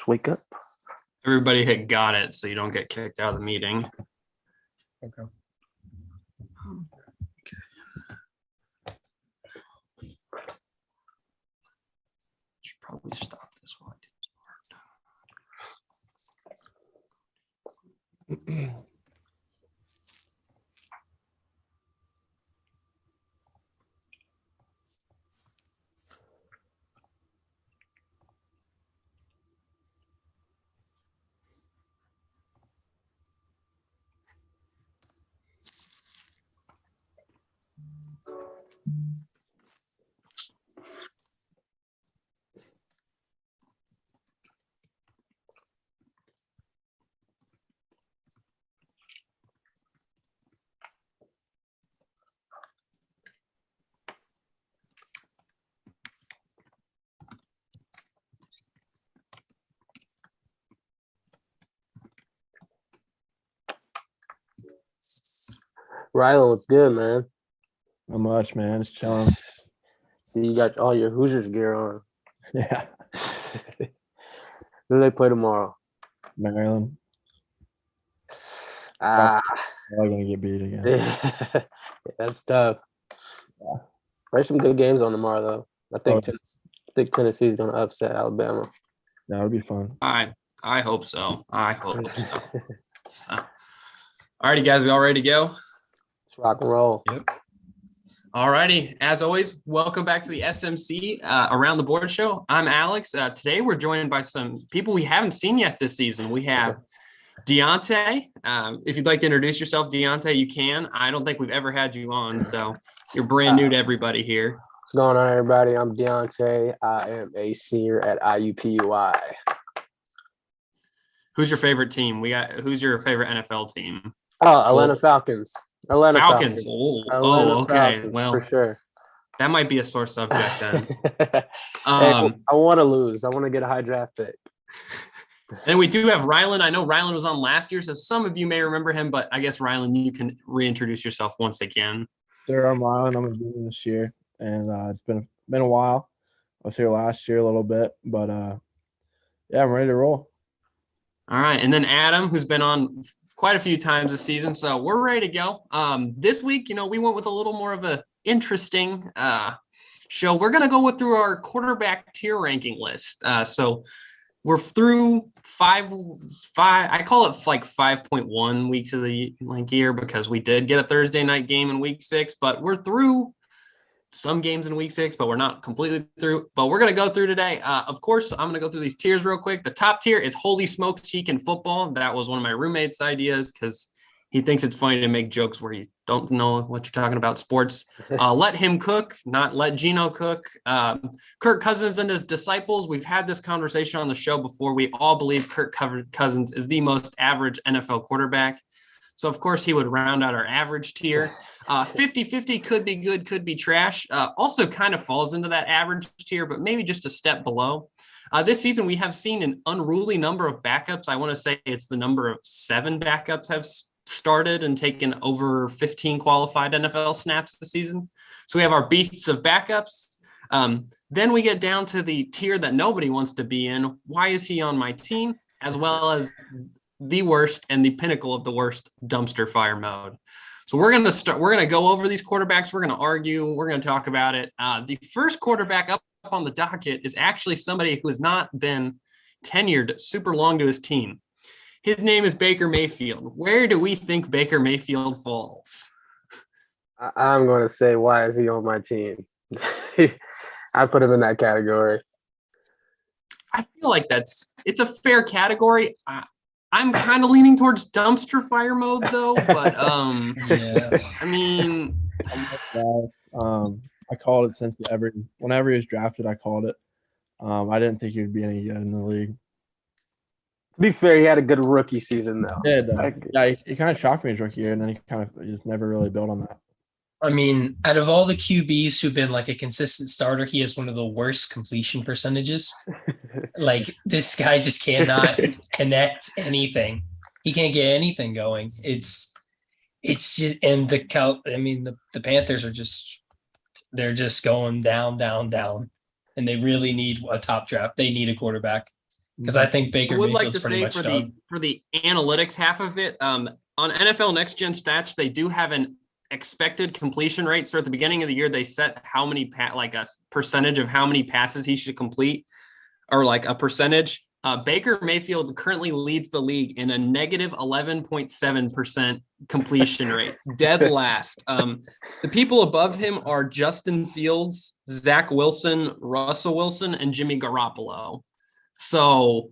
Just wake up. Everybody hit got it so you don't get kicked out of the meeting. Okay. Should probably stop this one. Rylan, what's good, man? Not much, man. Just chilling. See, you got all your Hoosiers gear on. Yeah. Who do they play tomorrow? Maryland. Ah, They're gonna get beat again. that's tough. Yeah. There's some good games on tomorrow, though. I think Oh. Tennessee's going to upset Alabama. That would be fun. I hope so. I hope so. All righty, guys, we all ready to go? Let's rock and roll. Yep. All righty. As always, welcome back to the SMC Around the Board show. I'm Alex. Today, we're joined by some people we haven't seen yet this season. We have Deontay. If you'd like to introduce yourself, Deontay, you can. I don't think we've ever had you on, so you're brand new to everybody here. What's going on, everybody? I'm Deontay. I am a senior at IUPUI. Who's your favorite team? Who's your favorite NFL team? Oh, Atlanta Falcons. Falcons. Atlanta Okay. Falcons, Well, for sure. That might be a sore subject then. Hey, I want to lose. I want to get a high draft pick. And we do have Rylan. I know Rylan was on last year, so some of you may remember him, but I guess, Rylan, you can reintroduce yourself once again. Sir, I'm Rylan. I'm a junior this year, and it's been a while. I was here last year a little bit, but yeah, I'm ready to roll. All right, and then Adam, who's been on quite a few times this season, so we're ready to go. This week, we went with a little more of a interesting show. We're going to go through our quarterback tier ranking list. So we're through five. I call it like 5.1 weeks of the year because we did get a Thursday night game in week 6, but we're through some games in week 6, but we're not completely through. But we're going to go through today. Of course, I'm going to go through these tiers real quick. The top tier is Holy Smokes, He Can Football. That was one of my roommate's ideas because he thinks it's funny to make jokes where you don't know what you're talking about sports. Let him cook, not let Gino cook. Kirk Cousins and his disciples. We've had this conversation on the show before. We all believe Kirk Cousins is the most average NFL quarterback. So, of course, he would round out our average tier. 50-50 could be good, could be trash. Also kind of falls into that average tier, but maybe just a step below. This season, we have seen an unruly number of backups. I want to say it's the number of 7 backups have started and taken over 15 qualified NFL snaps this season. So we have our beasts of backups. Then we get down to the tier that nobody wants to be in. Why is he on my team? As well as the worst and the pinnacle of the worst, dumpster fire mode. So we're going to go over these quarterbacks. We're going to argue. We're going to talk about it. The first quarterback up on the docket is actually somebody who has not been tenured super long to his team. His name is Baker Mayfield. Where do we think Baker Mayfield falls? I'm going to say, why is he on my team? I put him in that category. I feel like it's a fair category. I'm kind of leaning towards dumpster fire mode though, but Yeah. I mean, I called it since whenever he was drafted, I called it. I didn't think he would be any good in the league. To be fair, he had a good rookie season though. Yeah, he kind of shocked me his rookie year, and then he kind of just never really built on that. I mean, out of all the QBs who've been like a consistent starter, he has one of the worst completion percentages. Like this guy just cannot connect anything. He can't get anything going. It's just, and the Panthers are they're just going down, down, down, and they really need a top draft. They need a quarterback. because I think I Baker would like Mayfield's to pretty say much for done. the analytics half of it, on NFL Next Gen Stats, they do have an expected completion rate. So at the beginning of the year, they set how many like a percentage of how many passes he should complete, or like a percentage. Baker Mayfield currently leads the league in a negative 11.7% completion rate, dead last. The people above him are Justin Fields, Zach Wilson, Russell Wilson, and Jimmy Garoppolo. So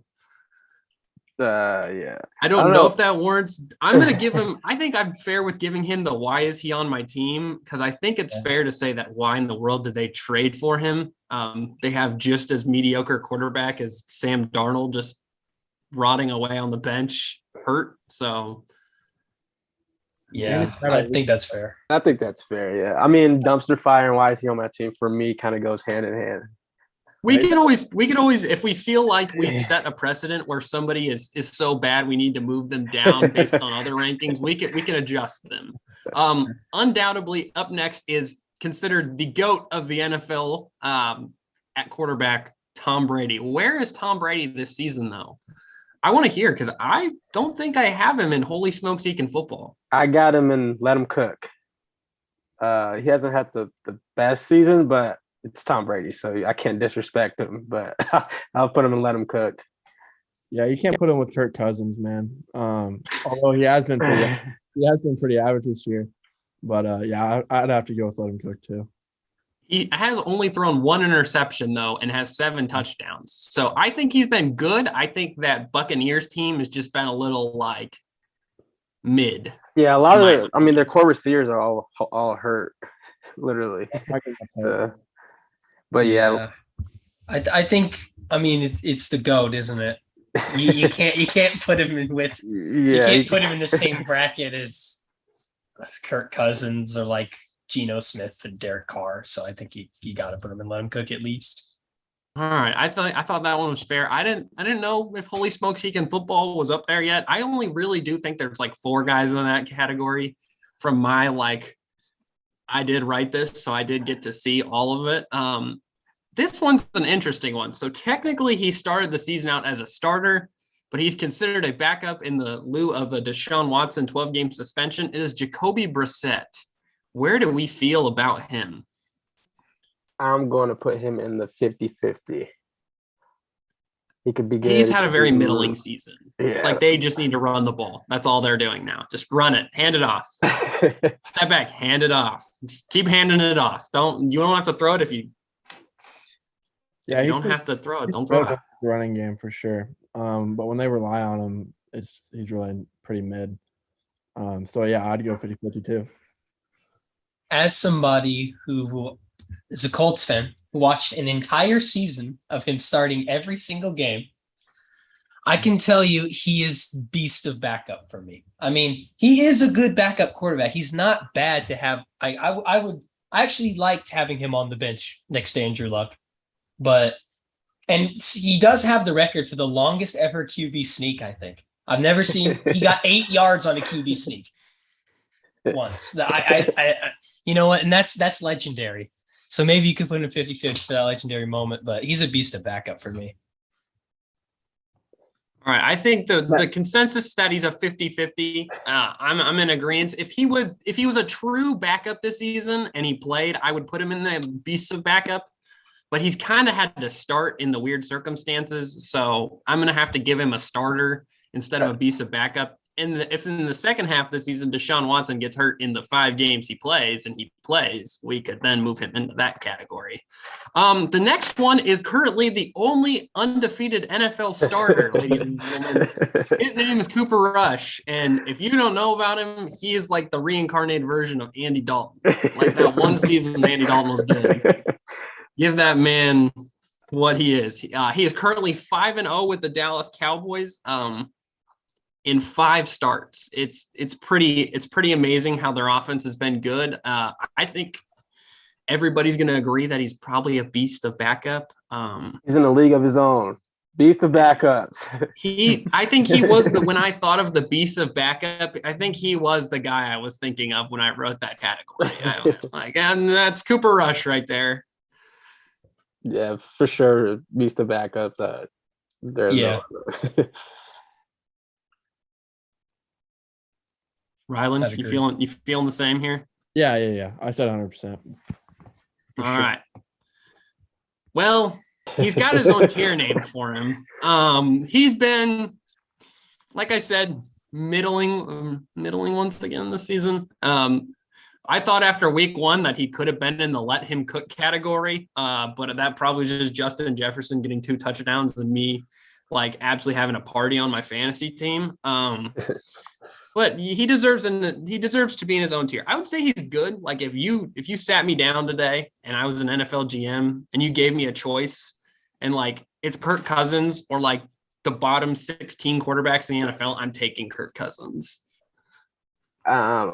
Yeah. I don't know if that warrants. I'm going to give him. I think I'm fair with giving him the why is he on my team, because I think it's fair to say that why in the world did they trade for him? They have just as mediocre quarterback as Sam Darnold, just rotting away on the bench, hurt. So Yeah, I think that's fair. I think that's fair. Yeah. I mean, dumpster fire and why is he on my team for me kind of goes hand in hand. we could always, if we feel like we've set a precedent where somebody is so bad we need to move them down based on other rankings, we can adjust them. Undoubtedly, up next is considered the GOAT of the NFL at quarterback, Tom Brady. Where is Tom Brady this season, though? I want to hear, because I don't think I have him in Holy Smokes He Can Football. I got him and let him cook. He hasn't had the best season, but it's Tom Brady, so I can't disrespect him, but I'll put him and let him cook. Yeah, you can't put him with Kirk Cousins, man. Although he has been pretty average this year. But yeah, I'd have to go with let him cook too. He has only thrown one interception, though, and has 7 touchdowns. So I think he's been good. I think that Buccaneers team has just been a little like mid. Yeah, a lot of their core receivers are all hurt, literally. So, but yeah. I think, I mean, it's the GOAT, isn't it? You can't put him in with put him in the same bracket as Kirk Cousins or like Geno Smith and Derek Carr. So I think you got to put him and let him cook at least. All right, I thought that one was fair. I didn't know if Holy Smokes He Can Football was up there yet. I only really do think there's like 4 guys in that category from my I did write this, so I did get to see all of it. This one's an interesting one. So technically he started the season out as a starter, but he's considered a backup in the lieu of a Deshaun Watson 12-game suspension. It is Jacoby Brissett. Where do we feel about him? I'm going to put him in the 50-50. He could be good. He's had a very middling season. Yeah. Like, they just need to run the ball. That's all they're doing now. Just run it. Hand it off. Step back. Hand it off. Just keep handing it off. You don't have to throw it if you don't have to throw it. Don't throw it. Running game for sure. But when they rely on him, he's really pretty mid. So yeah, I'd go 50-50 too. As somebody who is a Colts fan, who watched an entire season of him starting every single game, I can tell you he is beast of backup for me. I mean, he is a good backup quarterback. He's not bad to have. I actually liked having him on the bench next to Andrew Luck. And he does have the record for the longest ever QB sneak, I think. I've never seen, he got 8 yards on a QB sneak once. You know what? And that's legendary. So maybe you could put him in 50-50 for that legendary moment, but he's a beast of backup for me. All right. I think the consensus that he's a 50-50. I'm in agreement. If he was a true backup this season and he played, I would put him in the beasts of backup. But he's kind of had to start in the weird circumstances. So I'm going to have to give him a starter instead of a beast of backup. If in the second half of the season, Deshaun Watson gets hurt in the 5 games he plays, we could then move him into that category. The next one is currently the only undefeated NFL starter, ladies and gentlemen. His name is Cooper Rush. And if you don't know about him, he is like the reincarnated version of Andy Dalton. Like that one season Andy Dalton was good. Give that man what he is. He is currently 5-0 with the Dallas Cowboys in 5 starts. It's pretty amazing how their offense has been good. I think everybody's going to agree that he's probably a beast of backup. He's in a league of his own. Beast of backups. I think he was when I thought of the beast of backup, I think he was the guy I was thinking of when I wrote that category. I was like, and that's Cooper Rush right there. Yeah, for sure. Beast of backups. There's Yeah. no Rylan, I'd you agree. feeling the same here? Yeah. I said 100%. All right. Well, he's got his own tier name for him. He's been, like I said, middling once again this season. I thought after week 1 that he could have been in the let him cook category, but that probably was just Justin Jefferson getting 2 touchdowns and me like absolutely having a party on my fantasy team. But he deserves to be in his own tier. I would say he's good. Like if you sat me down today and I was an NFL GM and you gave me a choice and like it's Kirk Cousins or like the bottom 16 quarterbacks in the NFL, I'm taking Kirk Cousins. I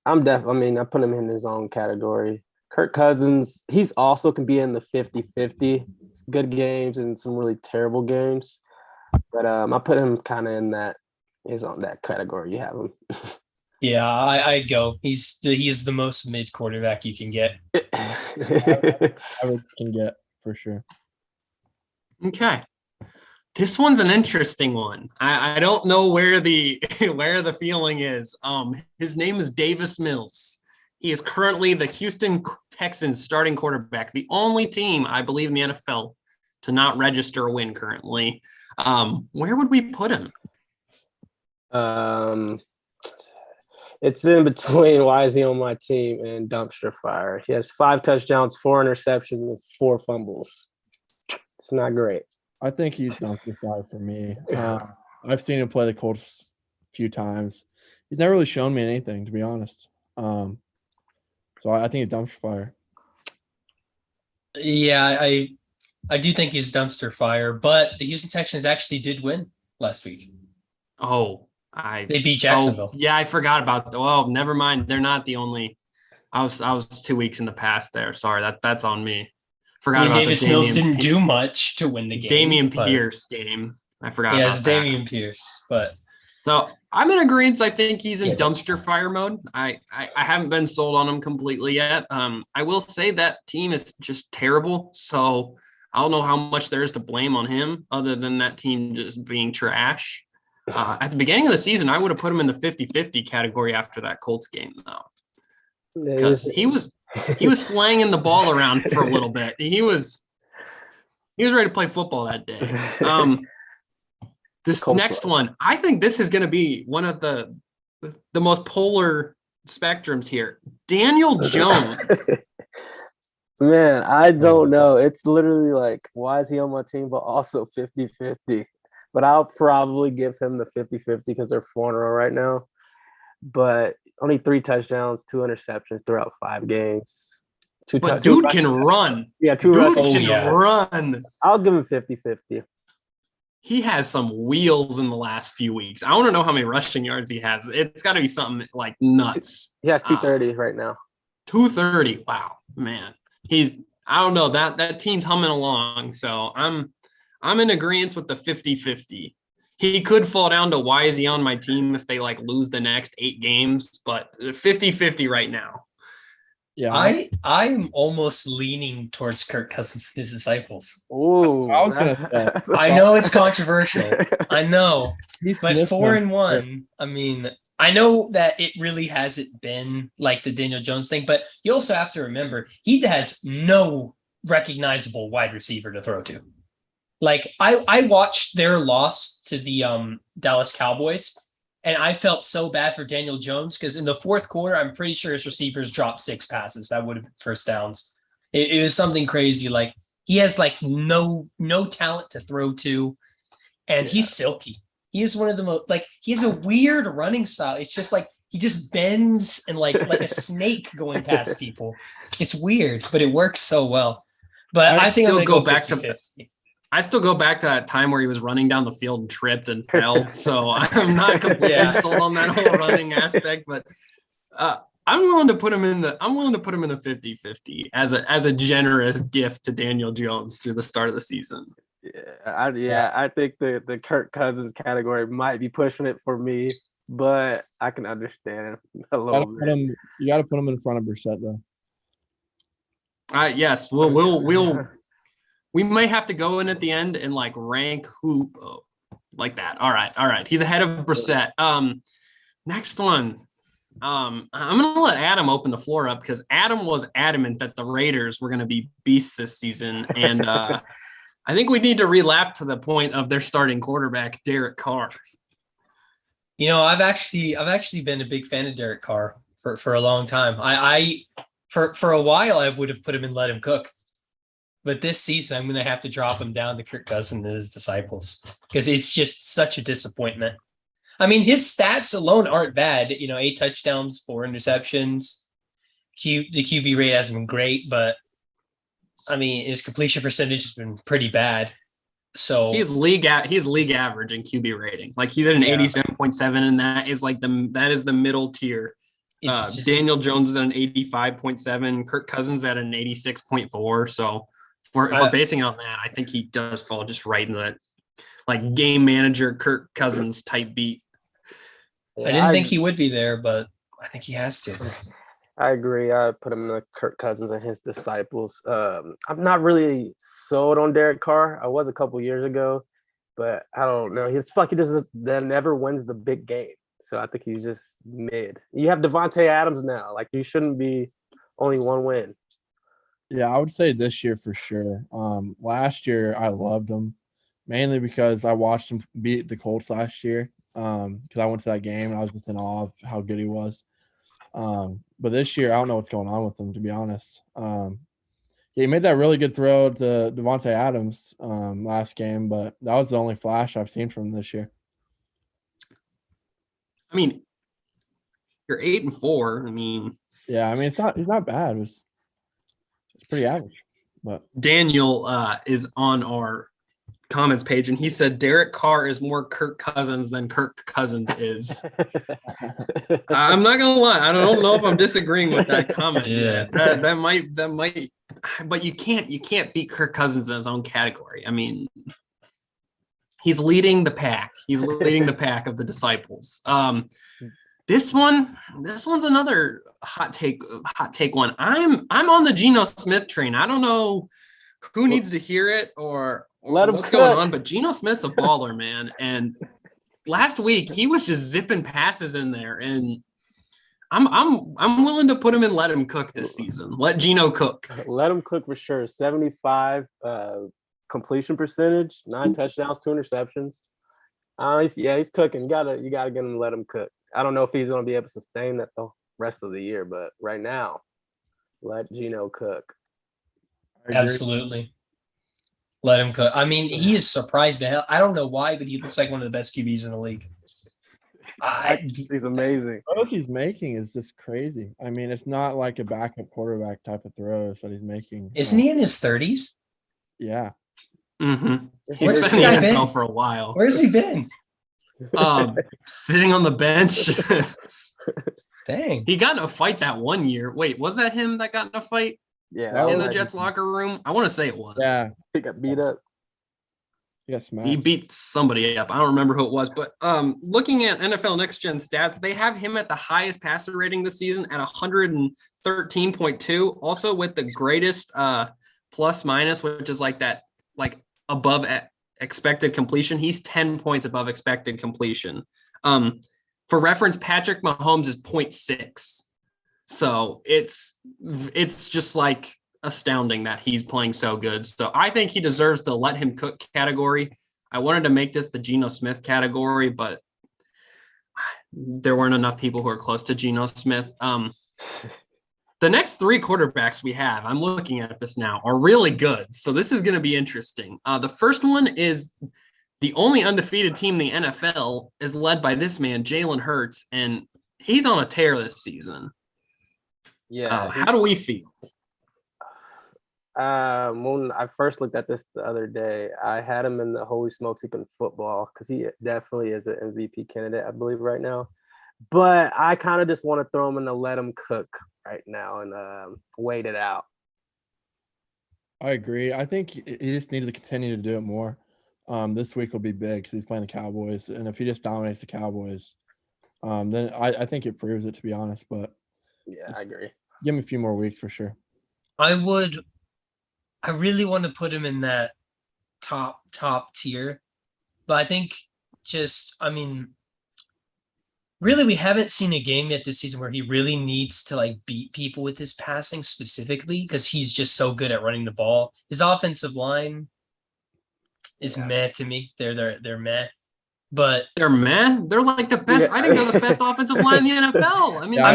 put him in his own category. Kirk Cousins, he's also can be in the 50-50. Good games and some really terrible games. But I put him kind of in that. He's on that category. You have him. Yeah, I'd go. He's the most mid quarterback you can get. I can get for sure. Okay. This one's an interesting one. I don't know where the where the feeling is. His name is Davis Mills. He is currently the Houston Texans starting quarterback, the only team I believe in the NFL to not register a win currently. Where would we put him? It's in between why is he on my team and dumpster fire. He has 5 touchdowns, 4 interceptions, and 4 fumbles. It's not great. I think he's dumpster fire for me. I've seen him play the Colts a few times. He's never really shown me anything, to be honest. So I think he's dumpster fire. Yeah, I do think he's dumpster fire, but the Houston Texans actually did win last week. They beat Jacksonville. Yeah, I forgot about that. Oh, never mind. They're not the only. I was 2 weeks in the past there. Sorry, that's on me. Forgot about Davis Mills didn't do much to win the game. Dameon Pierce game. I forgot about it's that. Dameon Pierce, but so I'm in agreement. I think he's in dumpster fire mode. I haven't been sold on him completely yet. I will say that team is just terrible. So I don't know how much there is to blame on him other than that team just being trash. At the beginning of the season, I would have put him in the 50-50 category after that Colts game, though. Because he was slanging the ball around for a little bit. He was ready to play football that day. This next one, I think this is going to be one of the most polar spectrums here. Daniel Jones. Man, I don't know. It's literally like, why is he on my team, but also 50-50? But I'll probably give him the 50-50 because they're 4-0 right now. But only 3 touchdowns, 2 interceptions throughout 5 games. Dude can run. Yeah, 2 run. I'll give him 50-50. He has some wheels in the last few weeks. I want to know how many rushing yards he has. It's got to be something like nuts. He has 230 right now. 230. Wow, man. I don't know, that team's humming along. So I'm in agreement with the 50-50. He could fall down to why is he on my team if they like lose the next 8 games, but 50-50 right now. Yeah, I'm almost leaning towards Kirk Cousins and his disciples. Oh, I was gonna say. I know it's controversial. I know, but 4-1. I I mean, I know that it really hasn't been like the Daniel Jones thing, but you also have to remember he has no recognizable wide receiver to throw to. Like I watched their loss to the Dallas Cowboys, and I felt so bad for Daniel Jones because in the fourth quarter, I'm pretty sure his receivers dropped 6 passes that would have been first downs. It was something crazy. Like he has like no talent to throw to, and he's silky. He is one of the most he has a weird running style. It's just like he just bends and like a snake going past people. It's weird, but it works so well. But I think I'm gonna go back to 50. I still go back to that time where he was running down the field and tripped and fell. So I'm not completely sold on that whole running aspect, but I'm willing to put him in the 50-50 as a generous gift to Daniel Jones through the start of the season. I think the Kirk Cousins category might be pushing it for me, but I can understand a little bit. You got to put him in front of Brissett, though. Yes, we'll we might have to go in at the end and like rank who like that. All right. He's ahead of Brissett. Next one. I'm gonna let Adam open the floor up because Adam was adamant that the Raiders were gonna be beasts this season, and I think we need to relap to the point of their starting quarterback, Derek Carr. I've actually been a big fan of Derek Carr for a long time. For a while I would have put him and let him cook, but this season I'm gonna have to drop him down to Kirk Cousins and his disciples because it's just such a disappointment. I mean, his stats alone aren't bad. 8 touchdowns, 4 interceptions. The QB rate hasn't been great, but I mean, his completion percentage has been pretty bad. So he's league average in QB rating. Like he's at an 87.7, and that is the middle tier. Daniel Jones is at an 85.7. Kirk Cousins at an 86.4. So if we're basing it on that, I think he does fall just right in that like game manager Kirk Cousins type beat. I didn't think he would be there, but I think he has to. I agree. I put him in the Kirk Cousins and his disciples. I'm not really sold on Derek Carr. I was a couple years ago, but I don't know. He's like he just never wins the big game. So I think he's just mid. You have Devontae Adams now. Like you shouldn't be only one win. Yeah, I would say this year for sure. Last year I loved him mainly because I watched him beat the Colts last year. Because I went to that game and I was just in awe of how good he was. But this year, I don't know what's going on with him, to be honest. He made that really good throw to Devontae Adams last game, but that was the only flash I've seen from him this year. I mean, you're 8-4. I mean, yeah, I mean, he's not bad. It's pretty average. But Daniel is on our comments page, and he said Derek Carr is more Kirk Cousins than Kirk Cousins is. I'm not gonna lie, I don't know if I'm disagreeing with that comment. Yeah, that might, but you can't beat Kirk Cousins in his own category. I mean, he's leading the pack. He's leading the pack of the disciples. This one's another hot take one. I'm on the Geno Smith train. I don't know who needs to hear it or what's going on, but Geno Smith's a baller, man. And last week he was just zipping passes in there, and I'm willing to put him and let him cook this season. Let Geno cook. Let him cook for sure. 75 completion percentage, 9 touchdowns, 2 interceptions. He's cooking. You gotta get him and let him cook. I don't know if he's gonna be able to sustain that the rest of the year, but right now, let Geno cook. Absolutely. Let him cook. I mean, he is surprised the hell. I don't know why, but he looks like one of the best QBs in the league. He's amazing. The throws he's making is just crazy. I mean, it's not like a backup quarterback type of throws that he's making. Isn't he in his 30s? Yeah. Mm-hmm. Where's He's been in the NFL for a while. Where's he been? Sitting on the bench. Dang. He got in a fight that one year. Wait, was that him that got in a fight? Yeah. In the Jets locker room? I want to say it was. Yeah. He got beat up. Yes, man. He beat somebody up. I don't remember who it was, but looking at NFL Next Gen stats, they have him at the highest passer rating this season at 113.2. Also with the greatest plus minus, which is like above expected completion. He's 10 points above expected completion. For reference, Patrick Mahomes is 0.6. So it's just like astounding that he's playing so good. So I think he deserves the let him cook category. I wanted to make this the Geno Smith category, but there weren't enough people who are close to Geno Smith. The next 3 quarterbacks we have, I'm looking at this now, are really good. So this is going to be interesting. The first one is the only undefeated team in the NFL is led by this man, Jalen Hurts, and he's on a tear this season. Yeah. How do we feel? When I first looked at this the other day, I had him in the holy smokes heap in football because he definitely is an MVP candidate, I believe, right now. But I kind of just want to throw him in the let him cook right now and wait it out. I agree. I think he just needs to continue to do it more. This week will be big because he's playing the Cowboys, and if he just dominates the Cowboys, then I think it proves it, to be honest. But yeah, I agree. Give him a few more weeks for sure. I would I really want to put him in that top tier, but I think really, we haven't seen a game yet this season where he really needs to like beat people with his passing specifically because he's just so good at running the ball. His offensive line is meh to me. They're meh, but they're meh. They're like the best. Yeah. I think they're the best offensive line in the NFL. I mean, Yeah,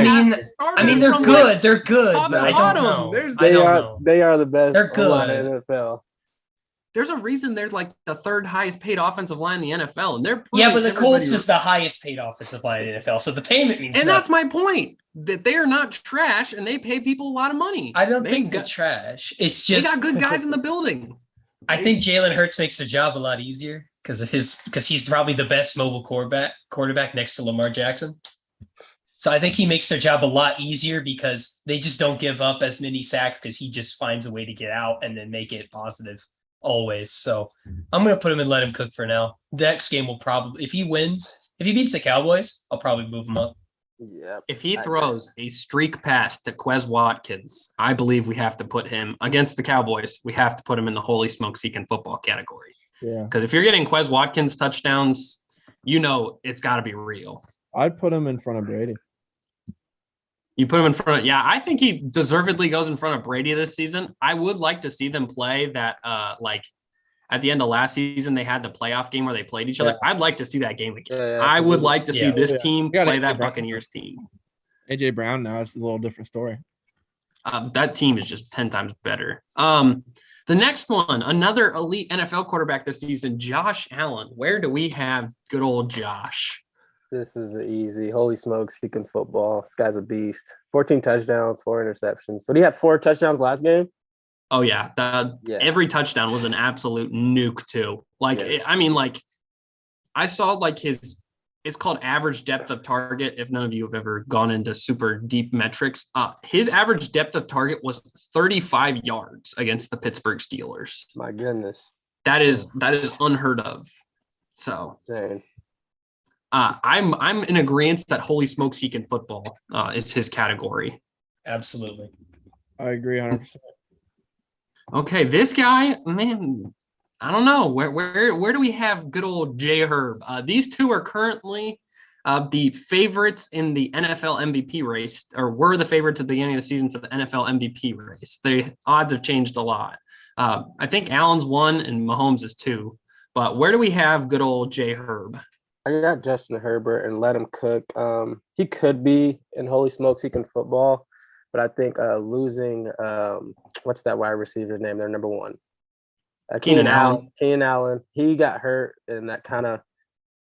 they're they're good. They're good, top but to I don't bottom. know. There's- I don't know. They are the best They're O-line good. in the NFL. There's a reason they're like the third highest paid offensive line in the NFL, and they're Yeah, but the Colts everybody- is the highest paid offensive line in the NFL, so the payment means and nothing. that's my point. That they are not trash, and they pay people a lot of money. I don't They think they're got- trash. It's They just got good guys in the building. I think Jalen Hurts makes their job a lot easier because he's probably the best mobile quarterback next to Lamar Jackson. So I think he makes their job a lot easier because they just don't give up as many sacks because he just finds a way to get out and then make it positive always. So I'm gonna put him and let him cook for now. The next game will probably, if he beats the Cowboys, I'll probably move him up. Yeah. If he throws a streak pass to Quez Watkins, I believe we have to put him against the Cowboys. We have to put him in the holy smokes he can football category. Yeah. Because if you're getting Quez Watkins touchdowns, it's got to be real. I'd put him in front of Brady. You put him in front of, I think he deservedly goes in front of Brady this season. I would like to see them play that, at the end of last season, they had the playoff game where they played each other. I'd like to see that game again. Yeah, I would like to see this team Yeah, play AJ that Brown. Buccaneers team. AJ Brown now it's a little different story. That team is just 10 times better. The next one, another elite NFL quarterback this season, Josh Allen. Where do we have good old Josh? This is easy. Holy smokes, he can football. This guy's a beast. 14 touchdowns, 4 interceptions. So did he have 4 touchdowns last game? Oh, yeah. Every touchdown was an absolute nuke, too. I saw it's called average depth of target. If none of you have ever gone into super deep metrics, his average depth of target was 35 yards against the Pittsburgh Steelers. My goodness. That is unheard of. So Dang. I'm in agreement that holy smokes he can football is his category. Absolutely. I agree 100%. Okay, this guy, man, I don't know. Where do we have good old J Herb? These two are currently the favorites in the NFL MVP race, or were the favorites at the beginning of the season for the NFL MVP race. The odds have changed a lot. I think Allen's 1 and Mahomes is 2. But where do we have good old J Herb? I got Justin Herbert and let him cook. He could be in holy smokes, he can football. But I think losing what's that wide receiver's name? They're number 1. Keenan Allen. Keenan Allen. He got hurt, and that kind of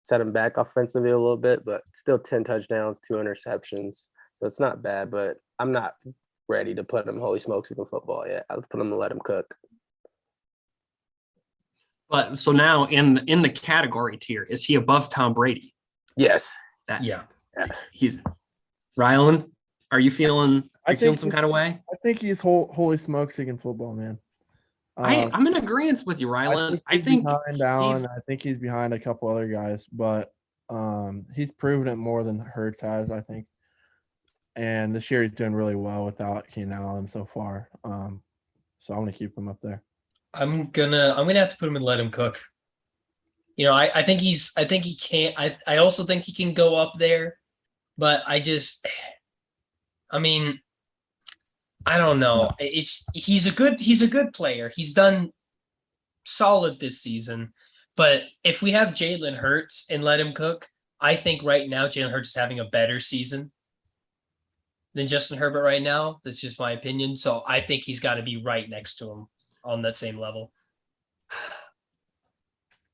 set him back offensively a little bit, but still 10 touchdowns, 2 interceptions. So it's not bad, but I'm not ready to put him holy smokes he can football yet. I'll put him and let him cook. But so now in the category tier, is he above Tom Brady? Yes. He's Rylan. Are you feeling some kind of way? I think he's holy smokes he can football, man. I'm in agreement with you, Rylan. I think behind Allen. I think he's behind a couple other guys, but he's proven it more than Hurts has, I think. And this year he's doing really well without Keenan Allen so far. So I'm gonna keep him up there. I'm gonna have to put him and let him cook. I think he can't. I also think he can go up there, but I don't know. He's a good player. He's done solid this season. But if we have Jalen Hurts and let him cook, I think right now Jalen Hurts is having a better season than Justin Herbert right now. That's just my opinion. So I think he's got to be right next to him on that same level.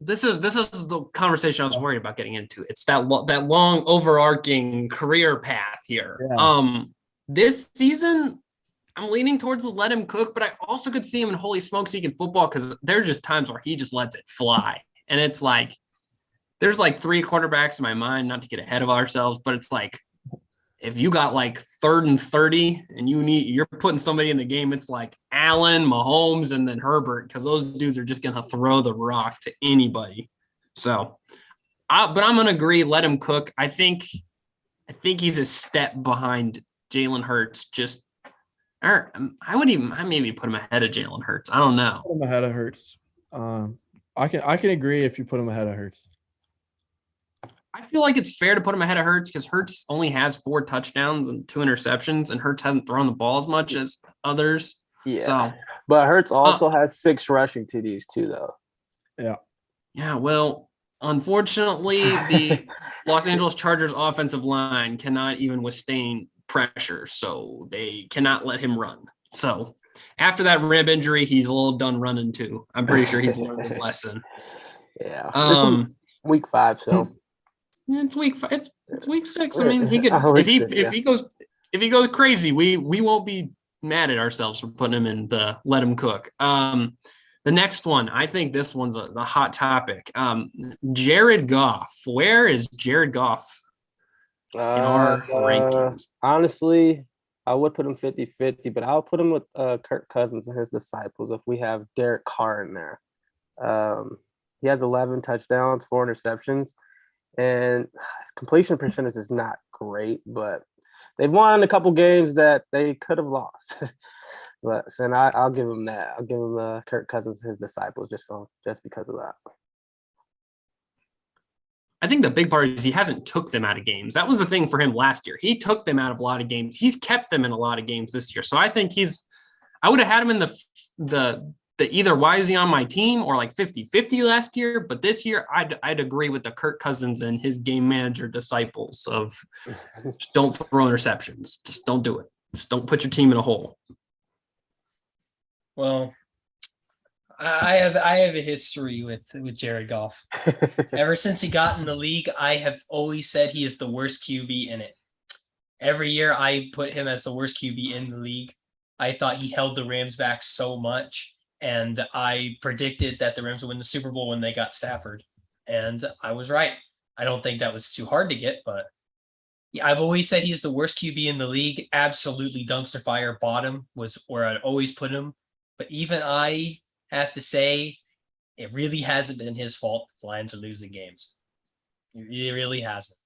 This is the conversation I was worried about getting into. It's that long overarching career path here. Yeah. This season, I'm leaning towards the let him cook, but I also could see him in holy smokes he can football because there are just times where he just lets it fly. And it's like, there's like 3 quarterbacks in my mind, not to get ahead of ourselves, but it's like, if you got like 3rd and 30 and you're putting somebody in the game, it's like Allen, Mahomes, and then Herbert, because those dudes are just going to throw the rock to anybody. So, but I'm going to agree, let him cook. I think he's a step behind Jalen Hurts, just Or I maybe put him ahead of Jalen Hurts. I don't know. Put him ahead of Hurts. I can agree if you put him ahead of Hurts. I feel like it's fair to put him ahead of Hurts because Hurts only has 4 touchdowns and 2 interceptions, and Hurts hasn't thrown the ball as much as others. Yeah. So, but Hurts also has 6 rushing TDs too, though. Yeah. Yeah. Well, unfortunately, the Los Angeles Chargers offensive line cannot even withstand pressure, so they cannot let him run. So after that rib injury, he's a little done running too. I'm pretty sure he's learned his lesson. Yeah. Week 5, so it's week 5. It's week 6. I mean, he could if he goes crazy, we won't be mad at ourselves for putting him in the let him cook. The next one, I think this one's the hot topic. Jared Goff. Where is Jared Goff in our rankings? Honestly, I would put him 50-50, but I'll put him with Kirk Cousins and his disciples if we have Derek Carr in there. He has 11 touchdowns, 4 interceptions, and his completion percentage is not great, but they've won a couple games that they could have lost. And I'll give him that. I'll give him Kirk Cousins and his disciples just because of that. I think the big part is he hasn't took them out of games. That was the thing for him last year. He took them out of a lot of games. He's kept them in a lot of games this year. So I think I would have had him in the either why is he on my team or like 50-50 last year. But this year I'd agree with the Kirk Cousins and his game manager disciples of just don't throw interceptions. Just don't do it. Just don't put your team in a hole. Well, I have a history with Jared Goff. Ever since he got in the league, I have always said he is the worst QB in it. Every year I put him as the worst QB in the league. I thought he held the Rams back so much, and I predicted that the Rams would win the Super Bowl when they got Stafford. And I was right. I don't think that was too hard to get, but yeah, I've always said he's the worst QB in the league. Absolutely dumpster fire. Bottom was where I'd always put him. But even I have to say, it really hasn't been his fault the Lions are losing games. It really hasn't.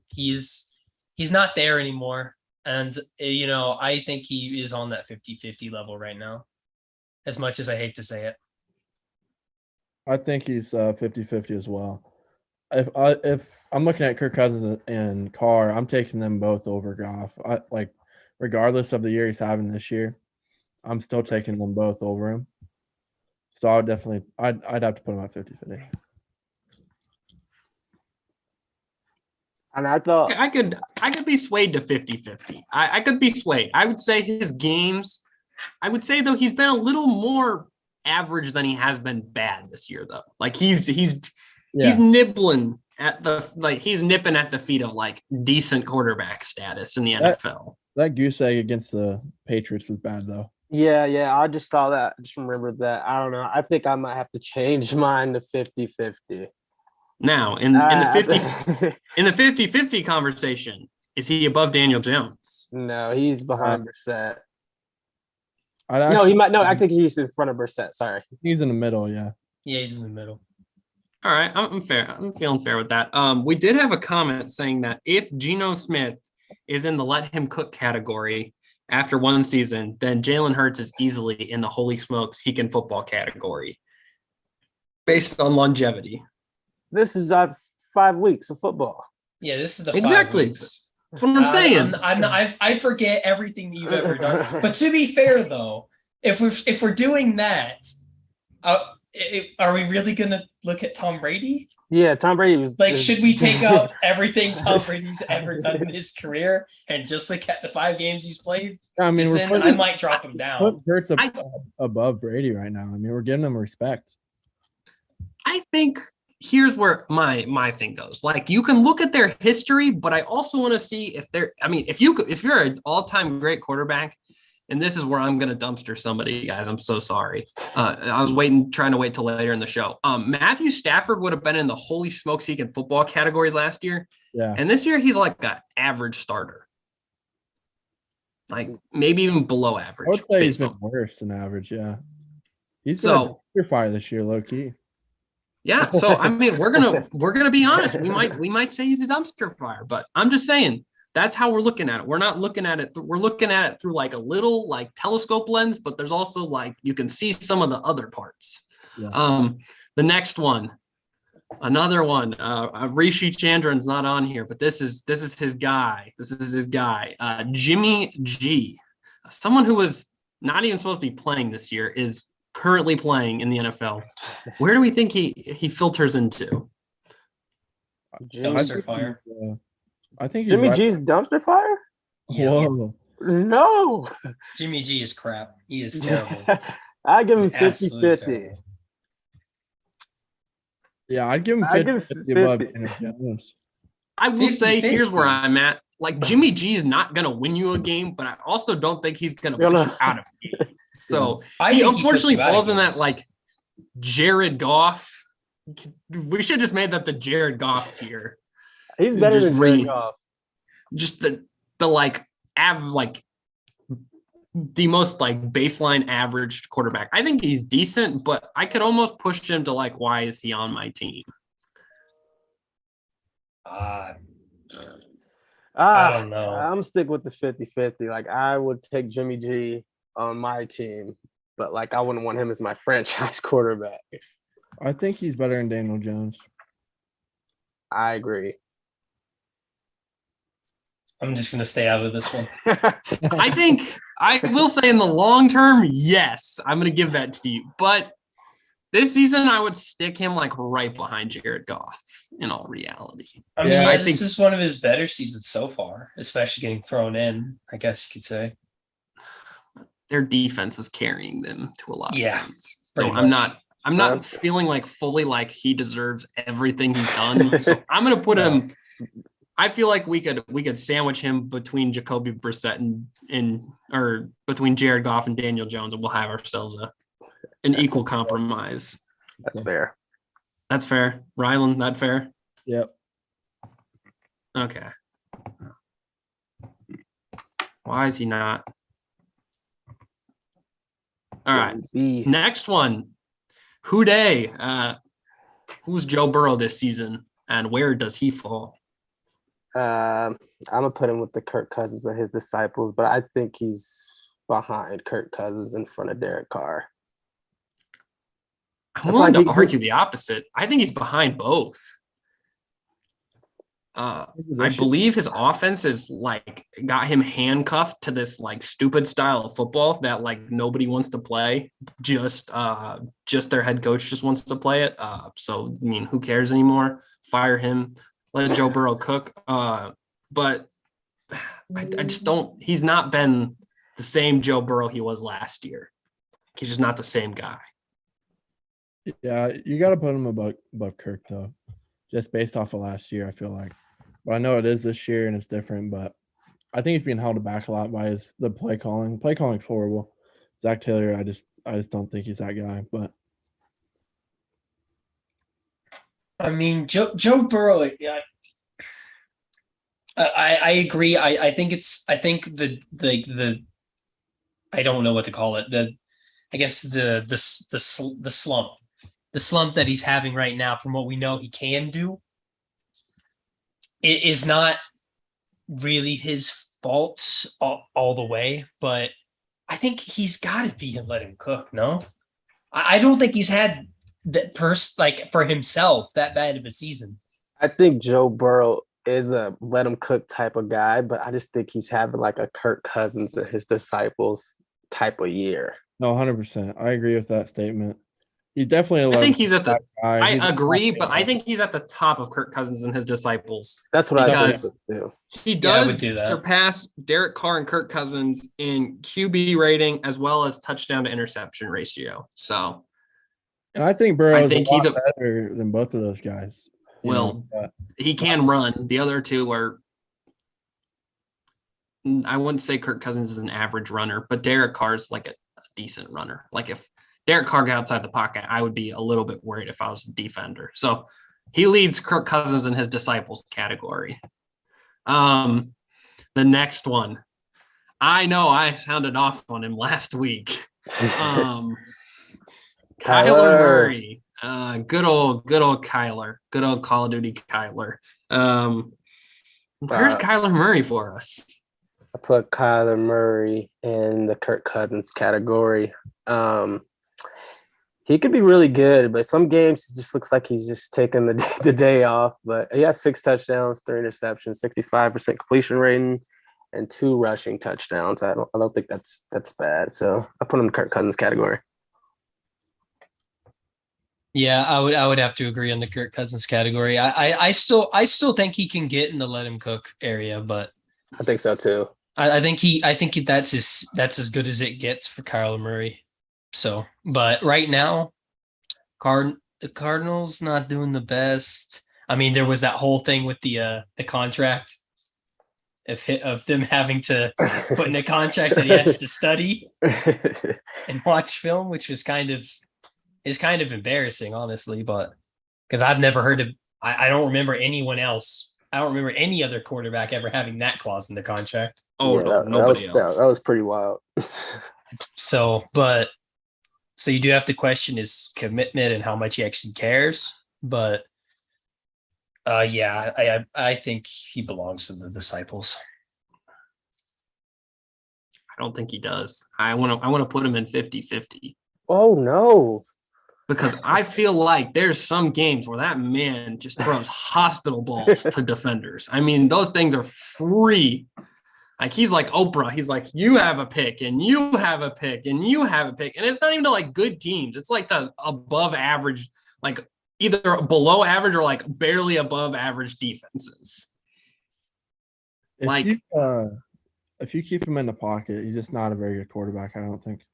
He's not there anymore. And, I think he is on that 50-50 level right now, as much as I hate to say it. I think he's 50-50 as well. If I'm looking at Kirk Cousins and Carr, I'm taking them both over Goff. Regardless of the year he's having this year, I'm still taking them both over him. So I'd have to put him at 50-50. And I thought I could be swayed to 50-50. I could be swayed. I would say his games, I would say though he's been a little more average than he has been bad this year though. Like he's nibbling at he's nipping at the feet of like decent quarterback status in the NFL. That goose egg against the Patriots was bad though. Yeah. I just saw that. I just remembered that. I don't know. I think I might have to change mine to 50-50. Now, in the 50-50 conversation, is he above Daniel Jones? No, he's behind Brissett. I think he's in front of Brissett. Sorry. He's in the middle, yeah. Yeah, he's in the middle. All right, I'm fair. I'm feeling fair with that. We did have a comment saying that if Geno Smith is in the let him cook category after one season, then Jalen Hurts is easily in the holy smokes he can football category based on longevity. This is 5 weeks of football. Yeah, this is the 5 weeks. That's what I'm saying. I forget everything that you've ever done. But to be fair, though, if we're doing that, are we really gonna look at Tom Brady? Yeah, Tom Brady was should we take up everything Tom Brady's ever done in his career and just look at the 5 games he's played? I mean, I might drop him down. Put Hurts above Brady right now. I mean, we're giving him respect. I think here's where my thing goes. Like, you can look at their history, but I also want to see if you're an all-time great quarterback, and this is where I'm going to dumpster somebody, guys. I'm so sorry. I was trying to wait till later in the show. Matthew Stafford would have been in the holy smokes he can football category last year. Yeah. And this year he's like an average starter. Like maybe even below average. I would say he's been worse than average, yeah. He's been a fire this year, low key. Yeah, so I mean we're gonna be honest. We might say he's a dumpster fire, but I'm just saying That's how we're looking at it. We're not looking at it. We're looking at it through like a little like telescope lens, but there's also like you can see some of the other parts. Yeah. The next one, another one. Rishi Chandran's not on here, but this is his guy. This is his guy. Jimmy G, someone who was not even supposed to be playing this year, is currently playing in the NFL. Where do we think he filters into? Dumpster fire. I think he's Jimmy right. G's dumpster fire? Yeah. Whoa. No. Jimmy G is crap. He is terrible. I give him Absolutely 50-50. terrible. Yeah, I'd give him I'd give 50 him above 50. Daniel Jones. I will say, 50-50. here's where I'm at. Like Jimmy G is not going to win you a game, but I also don't think he's going to put you out of a game. So I he think he puts unfortunately you out of falls in that games. like Jared Goff. We should just made that the Jared Goff tier. He's better Just than Jared Goff. Just the like the most like baseline average quarterback. I think he's decent, but I could almost push him to like, why is he on my team? I don't know. I'm stick with the 50-50. Like I would take Jimmy G on my team, but like I wouldn't want him as my franchise quarterback. I think he's better than Daniel Jones. I agree. I'm just gonna stay out of this one. I think I will say in the long term, yes, I'm going to give that to you. But this season, I would stick him like right behind Jared Goff in all reality. I mean, Yeah, I this think- is one of his better seasons so far, especially getting thrown in, I guess you could say. Their defense is carrying them to a lot Yeah, of things. So pretty I'm much. not feeling like fully like he deserves everything he's done. So I'm going to put him. I feel like we could sandwich him between Jacoby Brissett or between Jared Goff and Daniel Jones, and we'll have ourselves an equal compromise. That's fair. That's fair. Rylan, that fair? Yep. Okay. Why is he not? All right. Next one. Who day? Who's Joe Burrow this season, and where does he fall? I'm gonna put him with the Kirk Cousins and his disciples, but I think he's behind Kirk Cousins in front of Derek Carr. I'm willing to argue the opposite. I think he's behind both. I believe his offense is like got him handcuffed to this like stupid style of football that like nobody wants to play. Just their head coach just wants to play it. So I mean, who cares anymore? Fire him. Let Joe Burrow cook. But I just don't. He's not been the same Joe Burrow he was last year. He's just not the same guy. Yeah, you got to put him above Kirk though, just based off of last year. I feel like, but I know it is this year and it's different. But I think he's being held back a lot by the play calling. Play calling's horrible. Zach Taylor, I just don't think he's that guy. But I mean, Joe Burrow. Yeah, I agree. I think the I don't know what to call it. The slump that he's having right now, from what we know he can do, it is not really his fault all the way. But I think he's got to be and let him cook. No, I don't think he's had that like for himself that bad of a season. I think Joe Burrow is a let him cook type of guy, but I just think he's having like a Kirk Cousins and his disciples type of year. no, 100%. I agree with that statement. He's definitely. I think he's at the. guy. I He's agree, but I think he's at the top of Kirk Cousins and his disciples. That's what Because- I think too. He Yeah, I does would do that. surpass Derek Carr and Kirk Cousins in QB rating as well as touchdown to interception ratio. So, And I think Burrow I is think a he's lot better than both of those guys. you Well, know, but he can run. The other two are. I wouldn't say Kirk Cousins is an average runner, but Derek Carr's like a decent runner. Like if Derek Carr got outside the pocket, I would be a little bit worried if I was a defender. So he leads Kirk Cousins in his disciples category. The next one, I know I sounded off on him last week. Kyler Murray, good old Kyler, good old Call of Duty Kyler. Where's Kyler Murray for us? I put Kyler Murray in the Kirk Cousins category. He could be really good, but some games it just looks like he's just taking the day off. But he has 6 touchdowns, 3 interceptions, 65% completion rating, and 2 rushing touchdowns. I don't think that's bad. So I put him in the Kirk Cousins category. Yeah, I would have to agree on the Kirk Cousins category. I still think he can get in the let him cook area, but I think so too. I think that's as good as it gets for Kyler Murray. So, but right now, the Cardinals not doing the best. I mean, there was that whole thing with the contract of them having to put in a contract that he has to study and watch film, which was kind of embarrassing, honestly. But because I've never heard of, I don't remember anyone else. I don't remember any other quarterback ever having that clause in the contract. Oh, yeah, no, nobody else. That was pretty wild. So you do have to question his commitment and how much he actually cares. But yeah, I think he belongs to the disciples. I don't think he does. I want to put him in 50-50. Oh no. Because I feel like there's some games where that man just throws hospital balls to defenders. I mean, those things are free. Like, he's like Oprah. He's like, you have a pick, and you have a pick, and you have a pick. And it's not even to, like, good teams. It's, like, to above average, like, either below average or, like, barely above average defenses. If you keep him in the pocket, he's just not a very good quarterback, I don't think.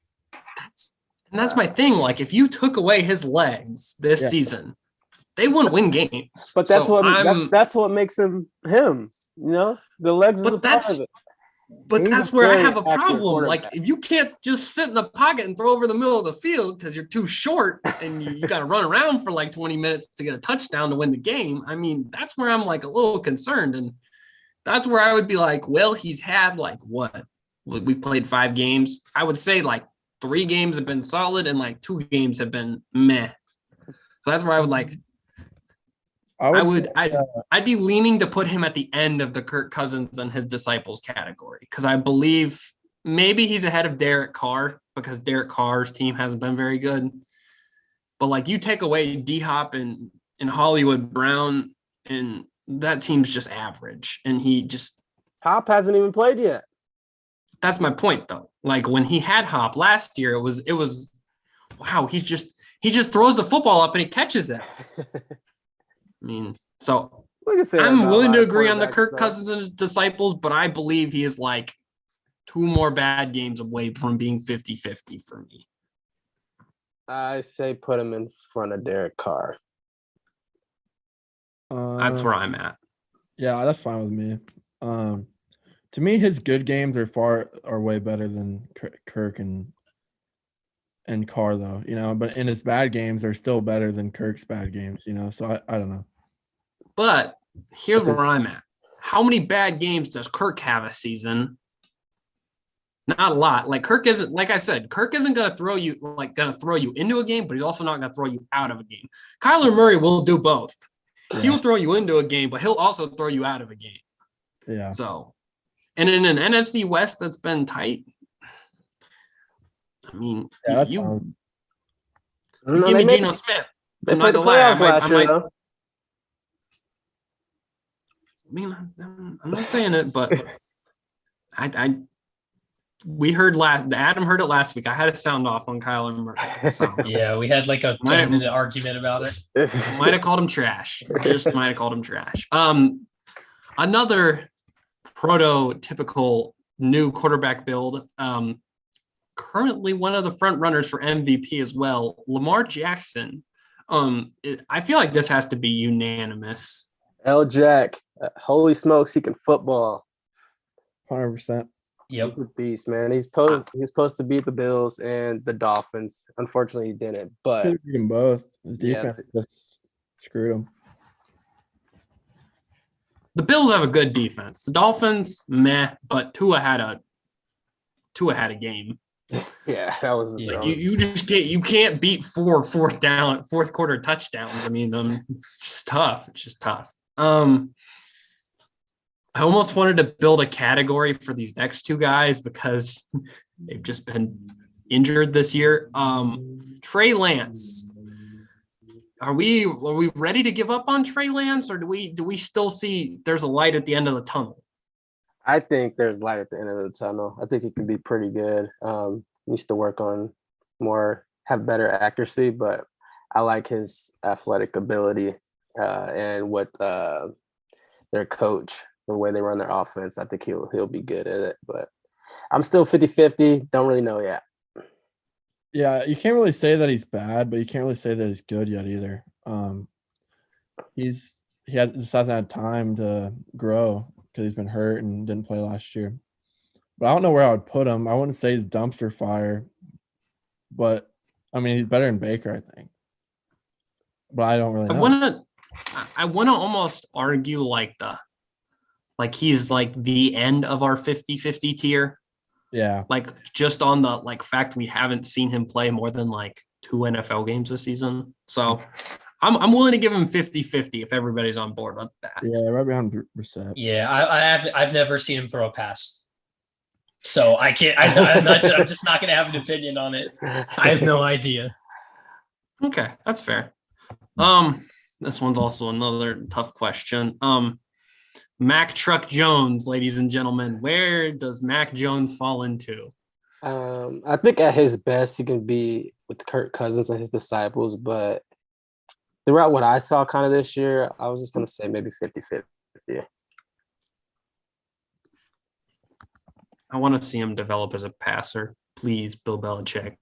That's my thing. Like, if you took away his legs this season, they wouldn't win games. But that's what makes him him. You know, the legs is a part of it. But that's where I have a problem. Like, if you can't just sit in the pocket and throw over the middle of the field because you're too short and you got to run around for like 20 minutes to get a touchdown to win the game, I mean, that's where I'm like a little concerned. And that's where I would be like, well, he's had like what? We've played 5 games. I would say like 3 games have been solid and like 2 games have been meh. So that's where I would like. I'd be leaning to put him at the end of the Kirk Cousins and his disciples category because I believe maybe he's ahead of Derek Carr because Derek Carr's team hasn't been very good. But like you take away D-Hop and Hollywood Brown and that team's just average. And Hop hasn't even played yet. That's my point though. Like when he had Hop last year, it was wow, he just throws the football up and he catches it. I mean, so I'm willing to agree on the Kirk Cousins and his disciples, but I believe he is like 2 more bad games away from being 50-50 for me. I say put him in front of Derek Carr. That's where I'm at. Yeah, that's fine with me. To me, his good games are way better than Kirk and Carr, though, you know, but in his bad games are still better than Kirk's bad games, you know, so I don't know. But here's where I'm at. How many bad games does Kirk have a season? Not a lot. Like Kirk isn't, like I said, Kirk isn't going to throw you into a game, but he's also not going to throw you out of a game. Kyler Murray will do both. Yeah. He'll throw you into a game, but he'll also throw you out of a game. Yeah. So, and in an NFC West that's been tight, I mean, you give me Geno Smith. They played the playoffs last year, though. I mean, I'm not saying it, but we heard Adam heard it last week. I had to sound off on Kyler Murray. So. Yeah, we had like a 10-minute argument about it. Might have called him trash. Just might have called him trash. Another prototypical new quarterback build. Currently one of the front runners for MVP as well, Lamar Jackson. I feel like this has to be unanimous. Jack, holy smokes, he can football. 100%. Yep. He's a beast, man. He's supposed to beat the Bills and the Dolphins. Unfortunately, he didn't. But he beat them both. His defense just screwed him. The Bills have a good defense. The Dolphins, meh. But Tua had a game. Yeah, that was you can't beat 4 fourth quarter touchdowns. I mean, it's just tough. It's just tough. A I almost wanted to build a category for these next two guys because they've just been injured this year. Trey Lance. Are we ready to give up on Trey Lance, or do we still see there's a light at the end of the tunnel? I think there's light at the end of the tunnel. I think he can be pretty good. Needs to work on more, have better accuracy, but I like his athletic ability and what their coach, the way they run their offense. I think he'll be good at it, but I'm still 50-50. Don't really know yet. Yeah, you can't really say that he's bad, but you can't really say that he's good yet either. Just hasn't had time to grow because he's been hurt and didn't play last year. But I don't know where I would put him. I wouldn't say he's dumpster fire, but I mean he's better than Baker, I think. But I don't really know. I wanna almost argue like he's like the end of our 50-50 tier. Yeah. Like just on the fact we haven't seen him play more than like 2 NFL games this season. So I'm willing to give him 50-50 if everybody's on board with that. Yeah, right behind Brissett. Yeah, I've never seen him throw a pass. So I can't I'm just not gonna have an opinion on it. I have no idea. Okay, that's fair. This one's also another tough question. Mac Truck Jones, ladies and gentlemen, where does Mac Jones fall into? I think at his best he can be with Kirk Cousins and his disciples, but throughout what I saw kind of this year, I was just gonna say maybe 50-50. I want to see him develop as a passer. Please, Bill Belichick,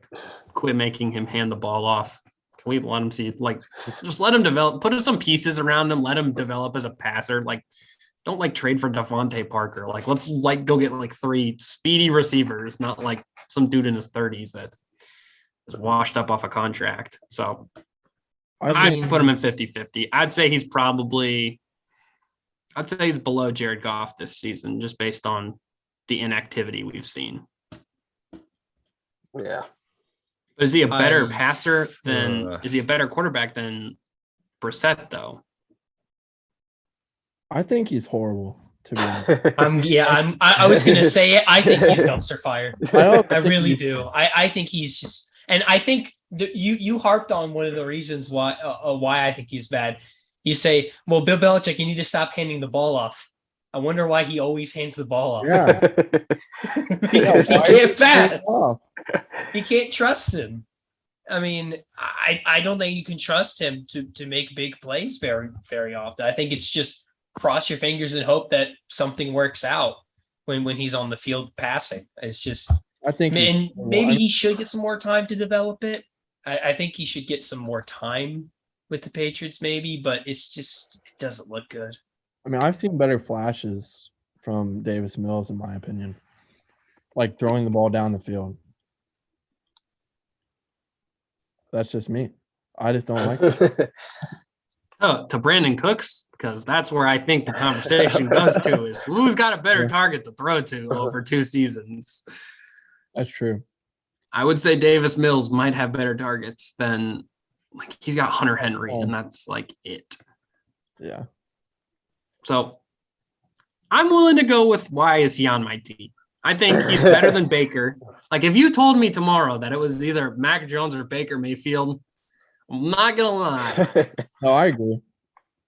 quit making him hand the ball off. Can we let him see, just let him develop, put some pieces around him, let him develop as a passer. Don't trade for Devontae Parker. Let's go get 3 speedy receivers, not some dude in his 30s that is washed up off a contract. So I'd put him in 50-50. I'd say he's below Jared Goff this season, just based on the inactivity we've seen. Yeah. But is he a better passer than? Is he a better quarterback than Brissett though? I think he's horrible, to be honest. I was gonna say it. I think he's dumpster fire. I really do. I think he's just, and I think you harped on one of the reasons why I think he's bad. You say, well, Bill Belichick, you need to stop handing the ball off. I wonder why he always hands the ball off. Yeah. Because he can't pass. You can't trust him. I mean, I don't think you can trust him to make big plays very, very often. I think it's just cross your fingers and hope that something works out when he's on the field passing. It's just, I think, and maybe he should get some more time to develop it. I think he should get some more time with the Patriots, maybe, but it doesn't look good. I mean, I've seen better flashes from Davis Mills, in my opinion, like throwing the ball down the field. That's just me. I just don't like it. To Brandon Cooks, because that's where I think the conversation goes to is who's got a better target to throw to over 2 seasons. That's true. I would say Davis Mills might have better targets than he's got Hunter Henry, and that's it. Yeah. So I'm willing to go with why is he on my team? I think he's better than Baker. If you told me tomorrow that it was either Mac Jones or Baker Mayfield, I'm not gonna lie. No, I agree.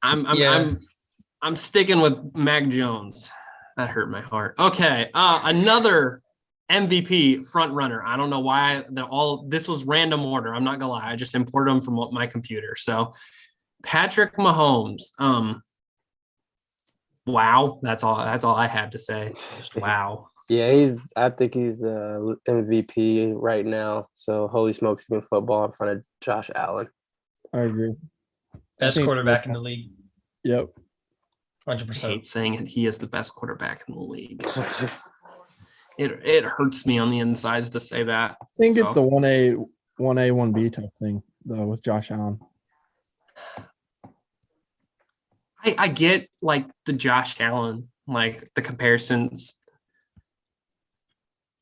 I'm sticking with Mac Jones. That hurt my heart. Okay, another MVP front runner. I don't know why this was random order. I'm not gonna lie. I just imported them from my computer. So Patrick Mahomes. Wow, that's all I have to say. Just wow. Yeah, I think he's MVP right now. So holy smokes, he's been football in front of Josh Allen. I agree. Best quarterback in the league. Yep. 100%. I hate saying it. He is the best quarterback in the league. It hurts me on the insides to say that. I think it's a 1A, 1B type thing, though, with Josh Allen. I get the Josh Allen, the comparisons.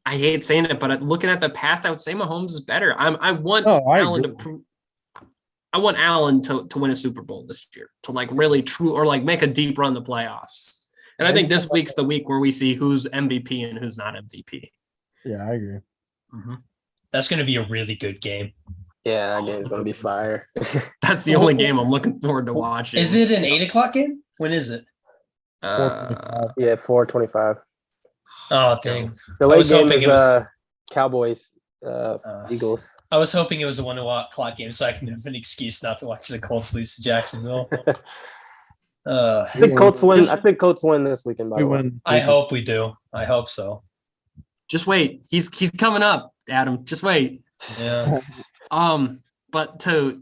I hate saying it, but looking at the past, I would say Mahomes is better. I want Allen to prove. I want Allen to win a Super Bowl this year, to really true or make a deep run the playoffs. And I think this week's the week where we see who's MVP and who's not MVP. Yeah, I agree. Mm-hmm. That's going to be a really good game. Yeah, that game's going to be fire. That's the only game I'm looking forward to watching. Is it an 8:00 game? When is it? Yeah, 4:25. Oh, dang. The late game is Cowboys, Eagles. I was hoping it was a 1:00 game so I can have an excuse not to watch the Colts lose to Jacksonville. I think Colts win. I think Colts win this weekend. By the way, I hope we do. I hope so. Just wait. He's coming up, Adam. Just wait. Yeah. But to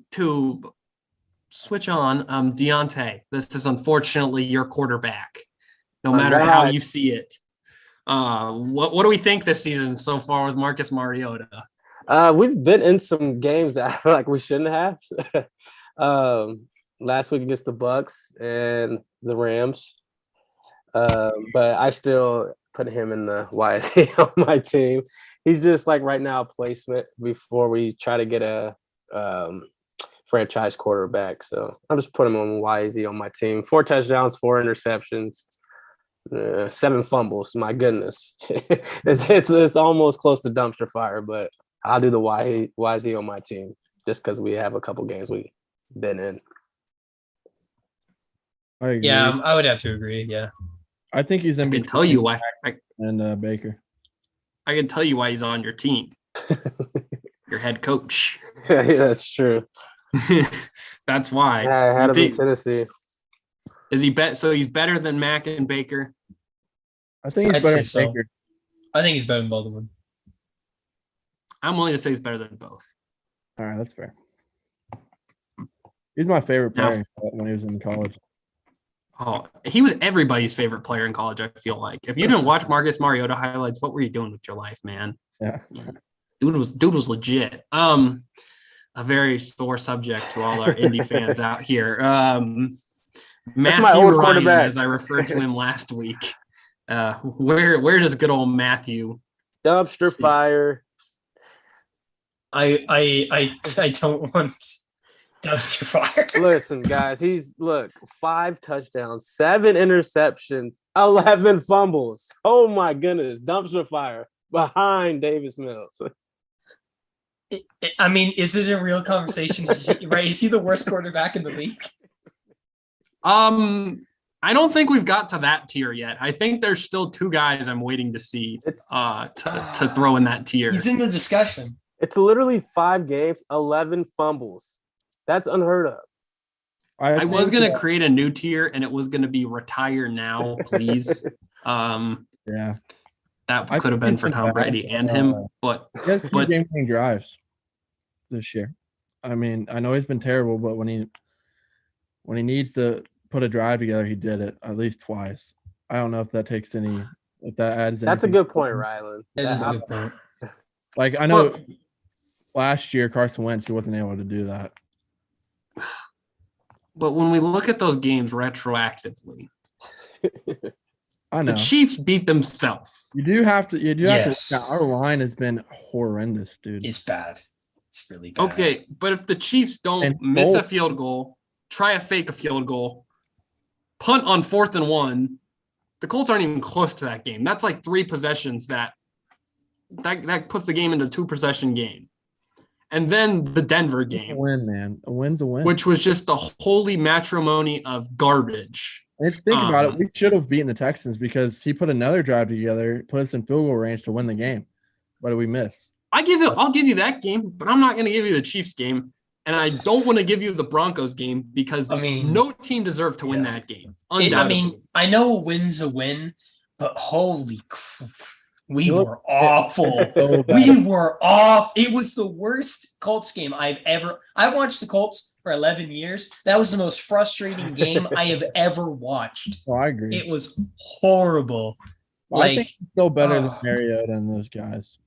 switch on, Deontay, this is unfortunately your quarterback. No matter how you see it. What do we think this season so far with Marcus Mariota? We've been in some games that I feel like we shouldn't have. Last week against the Bucks and the Rams. But I still put him in the YSA on my team. He's just like right now a placement before we try to get a franchise quarterback. So I'm just putting him on YZ on my team. 4 touchdowns, 4 interceptions, 7 fumbles. My goodness. it's almost close to dumpster fire, but I'll do the YZ on my team just because we have a couple games we've been in. I agree. Yeah, I would have to agree. Yeah. I think he's in. I can tell you why. And Baker. I can tell you why he's on your team. Your head coach. Yeah, that's true. That's why. Yeah, I had him in Tennessee. Is he so he's better than Mac and Baker? I think he's better than Baker. I think he's better than both of them. I'm willing to say he's better than both. All right, that's fair. He's my favorite player when he was in college. Oh, he was everybody's favorite player in college, I feel like. If you didn't watch Marcus Mariota highlights, what were you doing with your life, man? Yeah. Dude was legit. A very sore subject to all our indie fans out here. Matthew Ryan, as I referred to him last week. Where does good old Matthew dumpster fire? I don't want dumpster fire. Listen, guys, 5 touchdowns, 7 interceptions, 11 fumbles. Oh my goodness, dumpster fire behind Davis Mills. I mean, is it a real conversation? Right? Is he the worst quarterback in the league? I don't think we've got to that tier yet. I think there's still 2 guys I'm waiting to see to throw in that tier. He's in the discussion. It's literally 5 games, 11 fumbles. That's unheard of. I was going to create a new tier, and it was going to be retire now, please. Yeah. That could have been for Tom Brady and him, but he has 2 game-winning drives this year. I mean, I know he's been terrible, but when he needs to put a drive together, he did it at least twice. I don't know if that takes any. If that adds. That's a good point, Rylan. It is a good point. Like I know, last year Carson Wentz, he wasn't able to do that. But when we look at those games retroactively, I know the Chiefs beat themselves. You do have to. Yes. Our line has been horrendous, dude. It's bad. It's really bad. Okay, but if the Chiefs don't miss a field goal, try a fake a field goal, punt on 4th and 1, the Colts aren't even close to that game. That's like 3 possessions that puts the game into a 2-possession game. And then the Denver game. A win, man. A win's a win. Which was just the holy matrimony of garbage. And think about it. We should have beaten the Texans because he put another drive together, put us in field goal range to win the game. What did we miss? I'll give you that game, but I'm not going to give you the Chiefs game. And I don't want to give you the Broncos game because no team deserved to win that game. Undoubtedly. I know a win's a win, but holy crap. We were awful. We were off. It was the worst Colts game I watched the Colts for 11 years. That was the most frustrating game I have ever watched. Oh, I agree. It was horrible. I think he's still better than Mariota and those guys.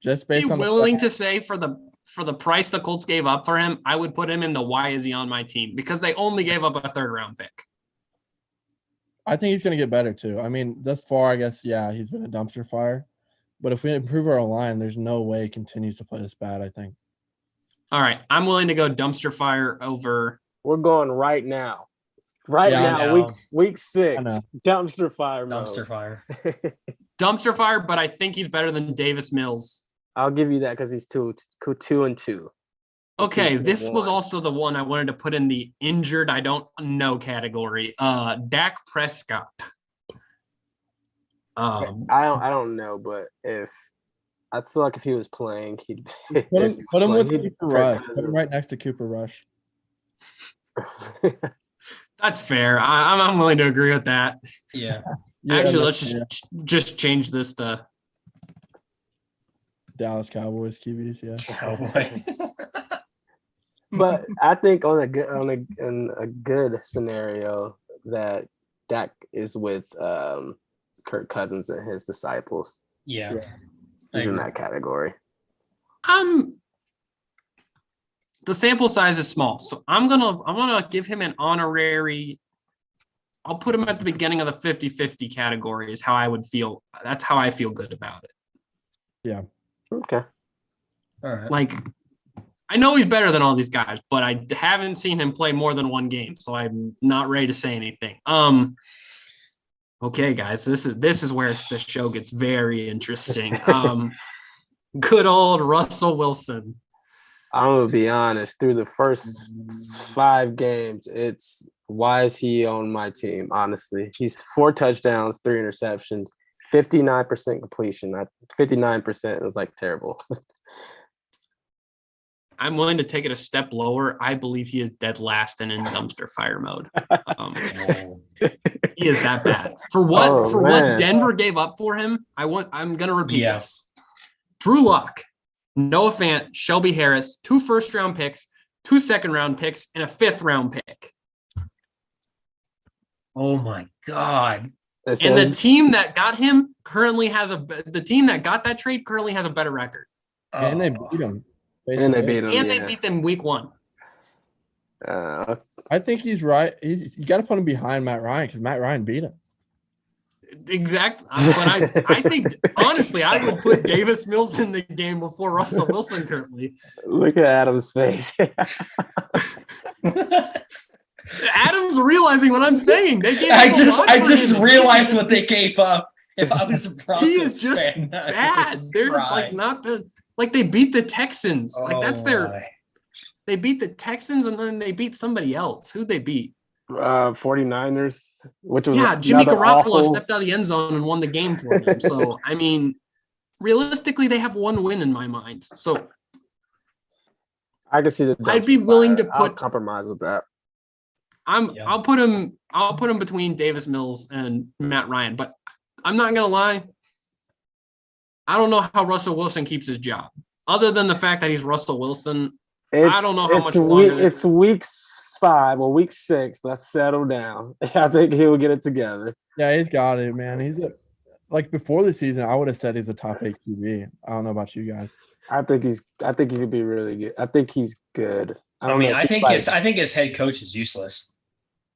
Just based on willing to say for the price the Colts gave up for him, I would put him in the why is he on my team because they only gave up a 3rd-round pick. I think he's going to get better too. I mean, thus far, I guess, yeah, he's been a dumpster fire. But if we improve our line, there's no way he continues to play this bad, I think. All right. I'm willing to go dumpster fire over. We're going right now. Right Yeah, I now, know. week 6, I know. dumpster fire mode. Dumpster fire. Dumpster fire, but I think he's better than Davis Mills. I'll give you that because he's 2-2. Okay, Two, this was one. also the one I wanted to put in the injured, I don't know category. Dak Prescott. I don't know, but I feel like if he was playing, he'd Put him with Cooper Rush. Put him right next to Cooper Rush. That's fair. I'm willing to agree with that. Yeah. Actually, let's just change this to Dallas Cowboys QBs. Yeah. Cowboys. But I think in a good scenario that Dak is with Kirk Cousins and his disciples. Yeah. He's in that category. The sample size is small, so I'm gonna give him an honorary. I'll put him at the beginning of the 50-50 category is how I would feel. That's how I feel good about it. Yeah. Okay. All right. Like, I know he's better than all these guys, but I haven't seen him play more than one game, so I'm not ready to say anything. Okay, guys, this is where the show gets very interesting. Good old Russell Wilson. I'm gonna be honest. Through the first 5 games, it's why is he on my team? Honestly, he's 4 touchdowns, 3 interceptions, 59% completion. 59% is like terrible. I'm willing to take it a step lower. I believe he is dead last and in dumpster fire mode. He is that bad. For what Denver gave up for him, I'm gonna repeat this. Drew Lock, Noah Fant, Shelby Harris, 2 first-round picks, 2 second-round picks, and a 5th-round pick. Oh my God. And the team that got him currently has the team that got that trade currently has a better record. And they beat him. And they beat him. And they beat them week 1. I think he's right. You got to put him behind Matt Ryan because Matt Ryan beat him. Exactly. But I think, honestly, I would put Davis Mills in the game before Russell Wilson currently. Look at Adam's face. Adam's realizing what I'm saying. They gave I just realized what they gave up. If I was a Broncos he is just fan, bad. They're just like they beat the Texans. Like that's they beat the Texans and then they beat somebody else. Who'd they beat? 49ers, which was Jimmy Garoppolo stepped out of the end zone and won the game for them. So I mean, realistically, they have 1 win in my mind. So I can see I'd be willing to I'll compromise with that. I'll put him between Davis Mills and Matt Ryan, but I'm not gonna lie. I don't know how Russell Wilson keeps his job. Other than the fact that he's Russell Wilson, I don't know how much longer it's week 5 or week 6. Let's settle down. I think he'll get it together. Yeah, he's got it, man. Like before the season, I would have said he's a top 8 QB. I don't know about you guys. I think he could be really good. I think he's good. I think his head coach is useless.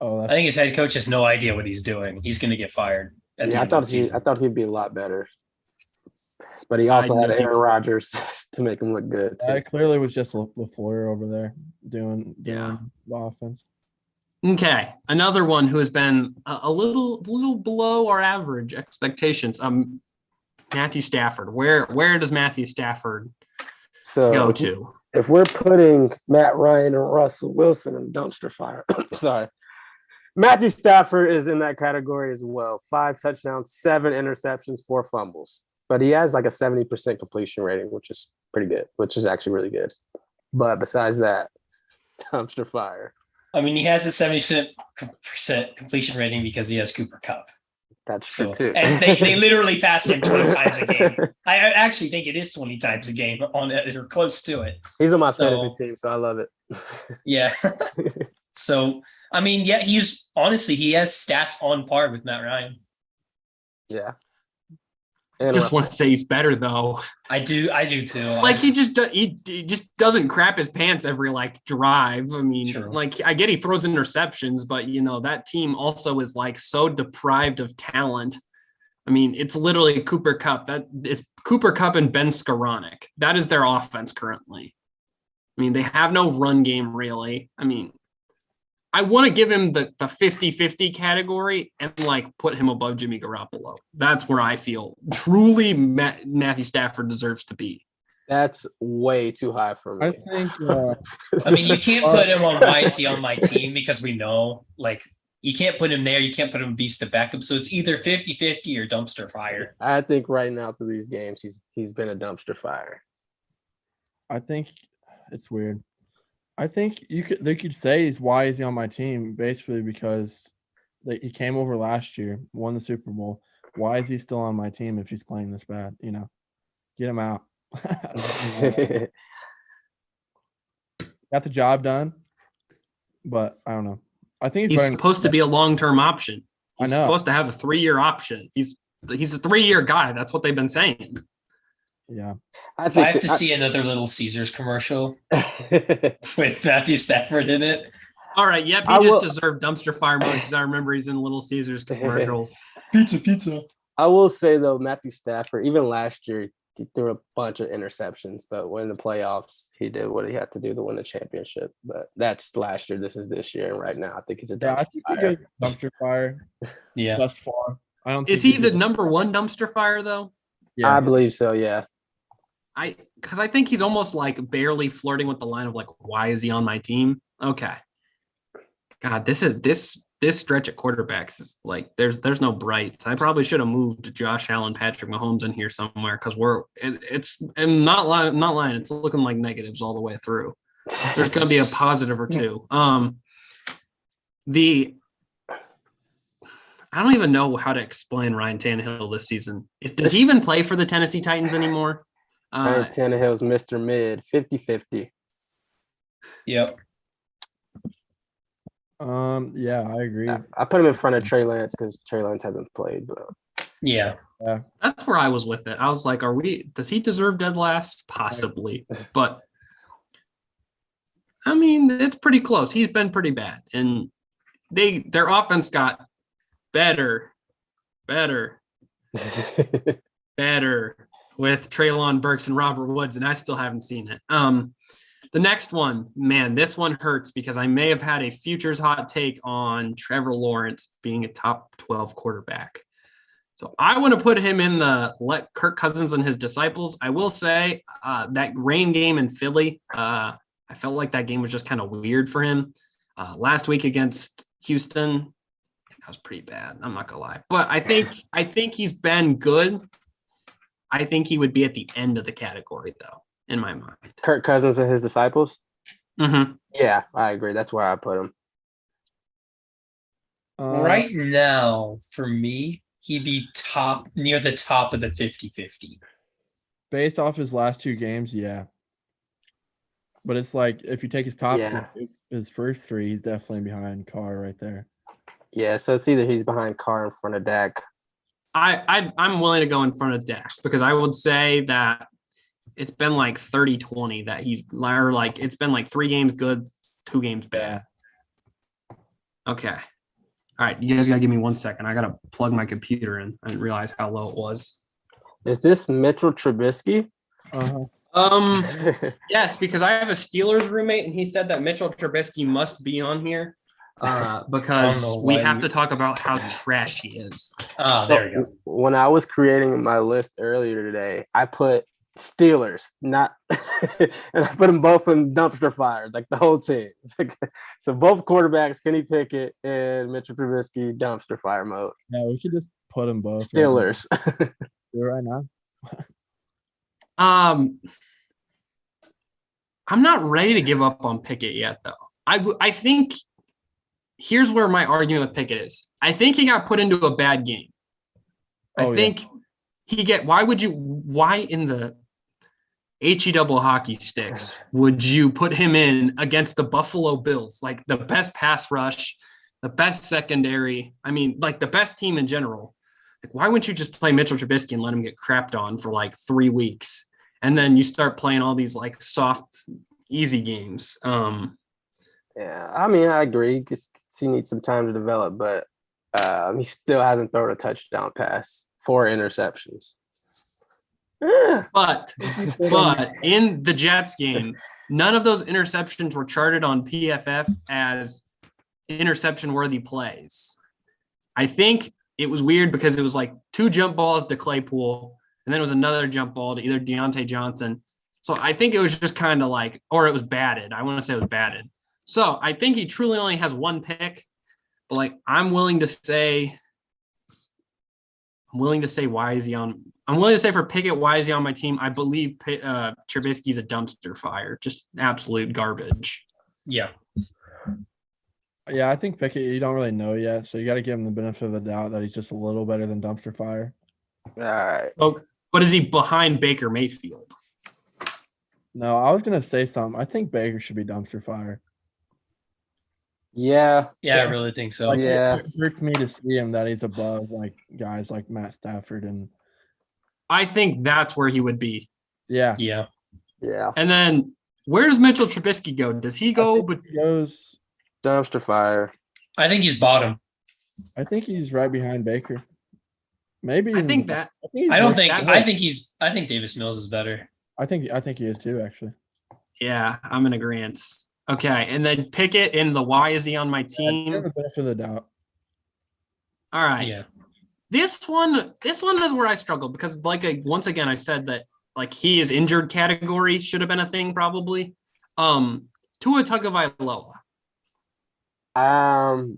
Oh, I think his head coach has no idea what he's doing. He's going to get fired. I thought he'd be a lot better. But he also had Aaron Rodgers to make him look good. It clearly was just LaFleur over there doing the offense. Okay, another one who has been a little below our average expectations. Matthew Stafford. Where does Matthew Stafford go to? If we're putting Matt Ryan and Russell Wilson in dumpster fire, sorry. Matthew Stafford is in that category as well. 5 touchdowns, 7 interceptions, 4 fumbles. But he has like a 70% completion rating, which is pretty good, which is actually really good. But besides that, dumpster fire. I mean, he has a 70% completion rating because he has Cooper Kupp. That's true too. And they literally pass him 20 times a game. I actually think it is 20 times a game on it or close to it. He's on my fantasy team, so I love it. Yeah. So, I mean, yeah, he has stats on par with Matt Ryan. Yeah. I just want to say he's better though. I do too. Like he just doesn't crap his pants every drive. I mean, I get he throws interceptions, but that team also is so deprived of talent. I mean, it's literally Cooper Kupp. It's Cooper Kupp and Ben Skoranek. That is their offense currently. I mean, they have no run game really. I mean, I want to give him the 50-50 category and like put him above Jimmy Garoppolo. That's where I feel truly Matthew Stafford deserves to be. That's way too high for me. I think. I mean, you can't put him on why is he on my team because we know, like, you can't put him there. You can't put him beast to backup. So it's either 50-50 or dumpster fire. I think right now through these games, he's been a dumpster fire. I think it's weird. I think they could say why is he on my team basically because he came over last year, won the Super Bowl. Why is he still on my team if he's playing this bad? You know, get him out. Got the job done, but I don't know. I think he's supposed to be a long-term option. He's supposed to have a 3-year option. He's a 3-year guy. That's what they've been saying. Yeah. I have to see another Little Caesars commercial with Matthew Stafford in it. All right. Yep. He just deserved dumpster fire mode because I remember he's in Little Caesars commercials. Pizza. I will say, though, Matthew Stafford, even last year, he threw a bunch of interceptions, but when the playoffs, he did what he had to do to win the championship. But that's last year. This is this year. And right now, I think he's a dumpster fire. Yeah. Thus far. I don't. Is he the number one dumpster fire, though? Yeah. I believe so, yeah. Because I think he's almost like barely flirting with the line of like, why is he on my team? Okay. God, this stretch at quarterbacks is like there's no brights. I probably should have moved Josh Allen, Patrick Mahomes in here somewhere because I'm not lying. It's looking like negatives all the way through. There's going to be a positive or two. I don't even know how to explain Ryan Tannehill this season. Does he even play for the Tennessee Titans anymore? Ryan Tannehill's Mr. Mid, 50-50. Yep. Yeah, I agree. I put him in front of Trey Lance because Trey Lance hasn't played, but yeah. That's where I was with it. I was like, does he deserve dead last? Possibly. But I mean, it's pretty close. He's been pretty bad. And their offense got better with Treylon Burks and Robert Woods, and I still haven't seen it. The next one, man, this one hurts because I may have had a futures hot take on Trevor Lawrence being a top 12 quarterback. So I want to put him in the let Kirk Cousins and his disciples. I will say that rain game in Philly, I felt like that game was just kind of weird for him. Last week against Houston, that was pretty bad. I'm not gonna lie, but I think he's been good. I think he would be at the end of the category, though, in my mind. Kirk Cousins and his disciples? Mm-hmm. Yeah, I agree. That's where I put him. Right now, for me, he'd be near the top of the 50-50. Based off his last 2 games, yeah. But it's like, if you take his top his first 3, he's definitely behind Carr right there. Yeah, so it's either he's behind Carr in front of Dak. I'm willing to go in front of Dak because I would say that it's been like 30-20 that it's been like 3 games good, 2 games bad. Okay. All right. You guys got to give me 1 second. I got to plug my computer in. I didn't realize how low it was. Is this Mitchell Trubisky? Yes, because I have a Steelers roommate and he said that Mitchell Trubisky must be on here. Because we have to talk about how trash he is. There we go. When I was creating my list earlier today, I put Steelers, not, and I put them both in dumpster fire, like the whole team. So both quarterbacks, Kenny Pickett and Mitchell Trubisky, dumpster fire mode. Yeah, we could just put them both. Steelers. Do it right now. I'm not ready to give up on Pickett yet, though. I think. Here's where my argument with Pickett is. I think he got put into a bad game. Why in the HE double hockey sticks would you put him in against the Buffalo Bills? Like the best pass rush, the best secondary. I mean, like the best team in general. Like, why wouldn't you just play Mitchell Trubisky and let him get crapped on for like 3 weeks? And then you start playing all these like soft, easy games. Yeah, I mean, I agree. He needs some time to develop, but he still hasn't thrown a touchdown pass, 4 interceptions. But in the Jets game, none of those interceptions were charted on PFF as interception-worthy plays. I think it was weird because it was like 2 jump balls to Claypool, and then it was another jump ball to either Deontay Johnson. So I think it was just kind of like, or it was batted. I want to say it was batted. So I think he truly only has 1 pick, but like I'm willing to say why is he on? I'm willing to say for Pickett, why is he on my team? I believe Trubisky's a dumpster fire, just absolute garbage. Yeah. Yeah, I think Pickett, you don't really know yet, so you got to give him the benefit of the doubt that he's just a little better than dumpster fire. All right. Oh, but is he behind Baker Mayfield? No, I was gonna say something. I think Baker should be dumpster fire. Yeah. Yeah, I really think so. Like, Yeah. it hurts me to see him that he's above like guys like Matt Stafford and I think that's where he would be. yeah. Yeah. Yeah. And then where does Mitchell Trubisky go? Does he go? But He goes. Dumpster fire. I think he's bottom. I think he's right behind Baker. Maybe I even- think that he's I don't worse- think. that- I think Davis Mills is better. I think he is too. Actually, yeah, I'm in agreement. Okay, and then Pickett in the why is he on my give team? him the benefit of the doubt. All right. Yeah. This one is where I struggle because once again I said that like he is injured category should have been a thing probably. Tua Tagovailoa.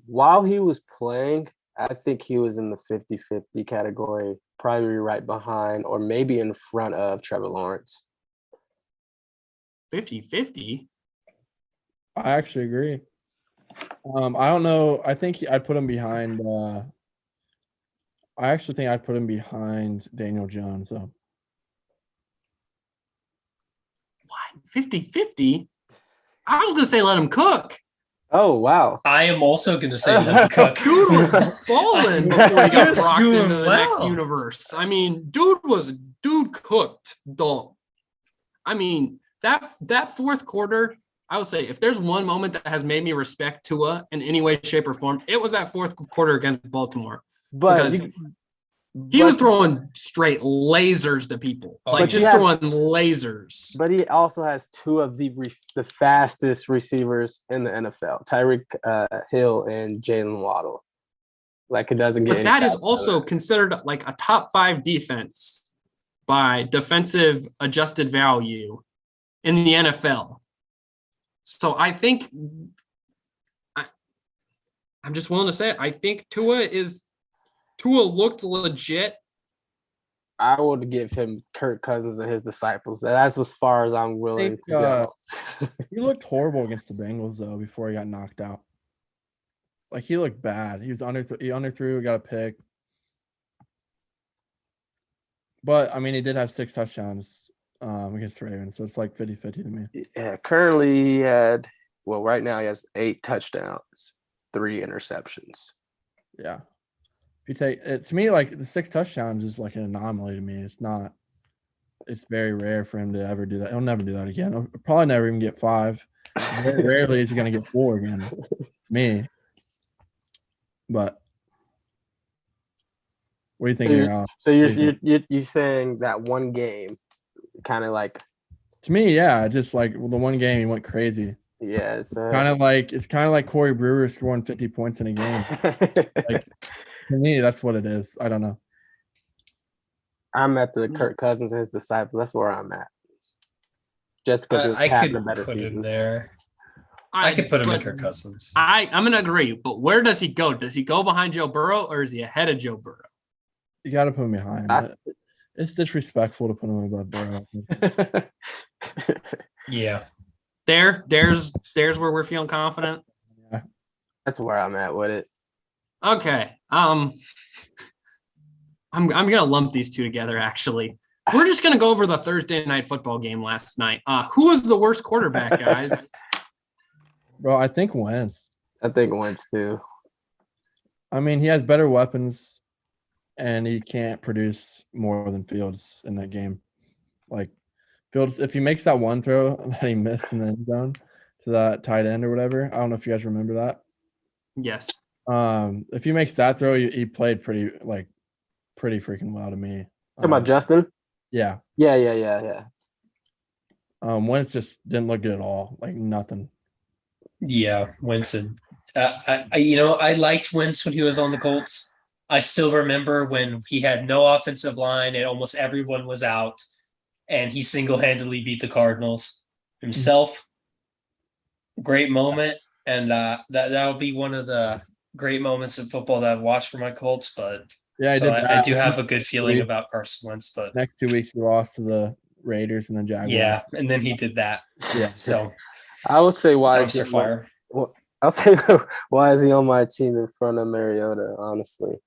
While he was playing, I think he was in the 50-50 category, probably right behind or maybe in front of Trevor Lawrence. 50-50. I actually agree. I don't know. I think I'd put him behind. I actually think I'd put him behind Daniel Jones. So What? 50-50? I was gonna say let him cook. Oh, wow. I am also going to say let him cook. Dude was balling before he got was rocked doing into the well. next universe. I mean, dude cooked. Dog. I mean, that fourth quarter, I would say if there's one moment that has made me respect Tua in any way, shape, or form, it was that fourth quarter against Baltimore. But Because he was throwing straight lasers to people, Oh, like but just you throwing lasers. But he also has 2 of the fastest receivers in the NFL, Tyreek Hill and Jalen Waddle. Like it doesn't get. But any that is faster than also that. considered like a top 5 defense by defensive adjusted value in the NFL. So I think I'm just willing to say it. I think Tua looked legit. I would give him Kirk Cousins and his disciples. That's as far as I'm willing to go. he looked horrible against the Bengals though before he got knocked out. Like he looked bad. He was he underthrew, got a pick. But I mean, he did have 6 touchdowns against the Ravens, so it's like 50-50 to me. Yeah, currently right now he has 8 touchdowns, 3 interceptions. Yeah. If you take it to me, like the 6 touchdowns is like an anomaly to me. It's very rare for him to ever do that. He'll never do that again. He'll probably never even get 5. Very rarely is he going to get 4 again. Me. But what do you think, Aaron? So you're saying that one game, kind of like To me, yeah, just like the one game he went crazy. yeah, it's Kind of like Corey Brewer scoring 50 points in a game. Like to me, that's what it is. I don't know. I'm at the Kirk Cousins and his disciples. That's where I'm at. Just because it's I having could a better put season. him there. I could put him in but Kirk Cousins. I'm gonna agree, but where does he go? Does he go behind Joe Burrow or is he ahead of Joe Burrow? You got to put him behind. It's disrespectful to put him above Burrow. Yeah. There's where we're feeling confident. That's where I'm at with it. Okay. I'm gonna lump these two together. Actually, we're just gonna go over the Thursday night football game last night. Who was the worst quarterback, guys? Bro, I think Wentz. I think Wentz too. I mean, he has better weapons, and he can't produce more than Fields in that game. Like Fields, if he makes that one throw that he missed in the end zone to that tight end or whatever, I don't know if you guys remember that. Yes. If he makes that throw, he played pretty freaking well to me. Talking about Justin? Yeah. Yeah. Wentz just didn't look good at all. Like nothing. Yeah. Winston I liked Wentz when he was on the Colts. I still remember when he had no offensive line and almost everyone was out, and he single-handedly beat the Cardinals himself. Great moment, and that'll be one of the great moments of football that I've watched for my Colts. But Yeah, I do have a good feeling about Carson Wentz. But next 2 weeks he lost to the Raiders and then Jaguars. yeah, and then he did that. Yeah. So I would say why is he dumpster fire. well, I'll say why is he on my team in front of Mariota? Honestly,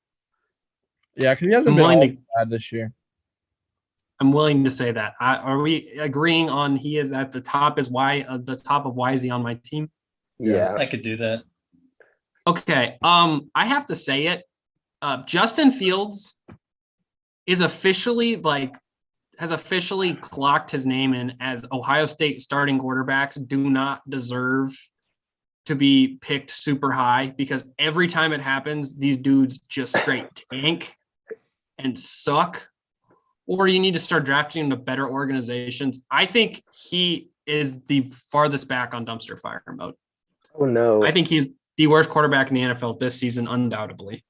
Yeah, because he hasn't been all bad this year. I'm willing to say that. Are we agreeing on he is at the top? Is why the top of why is he on my team? Yeah, I could do that. Okay. I have to say it. Justin Fields is officially has officially clocked his name in as Ohio State starting quarterbacks do not deserve to be picked super high, because every time it happens, these dudes just straight tank and suck. Or you need to start drafting into better organizations. I think he is the farthest back on dumpster fire mode. Oh no! I think he's the worst quarterback in the NFL this season, undoubtedly.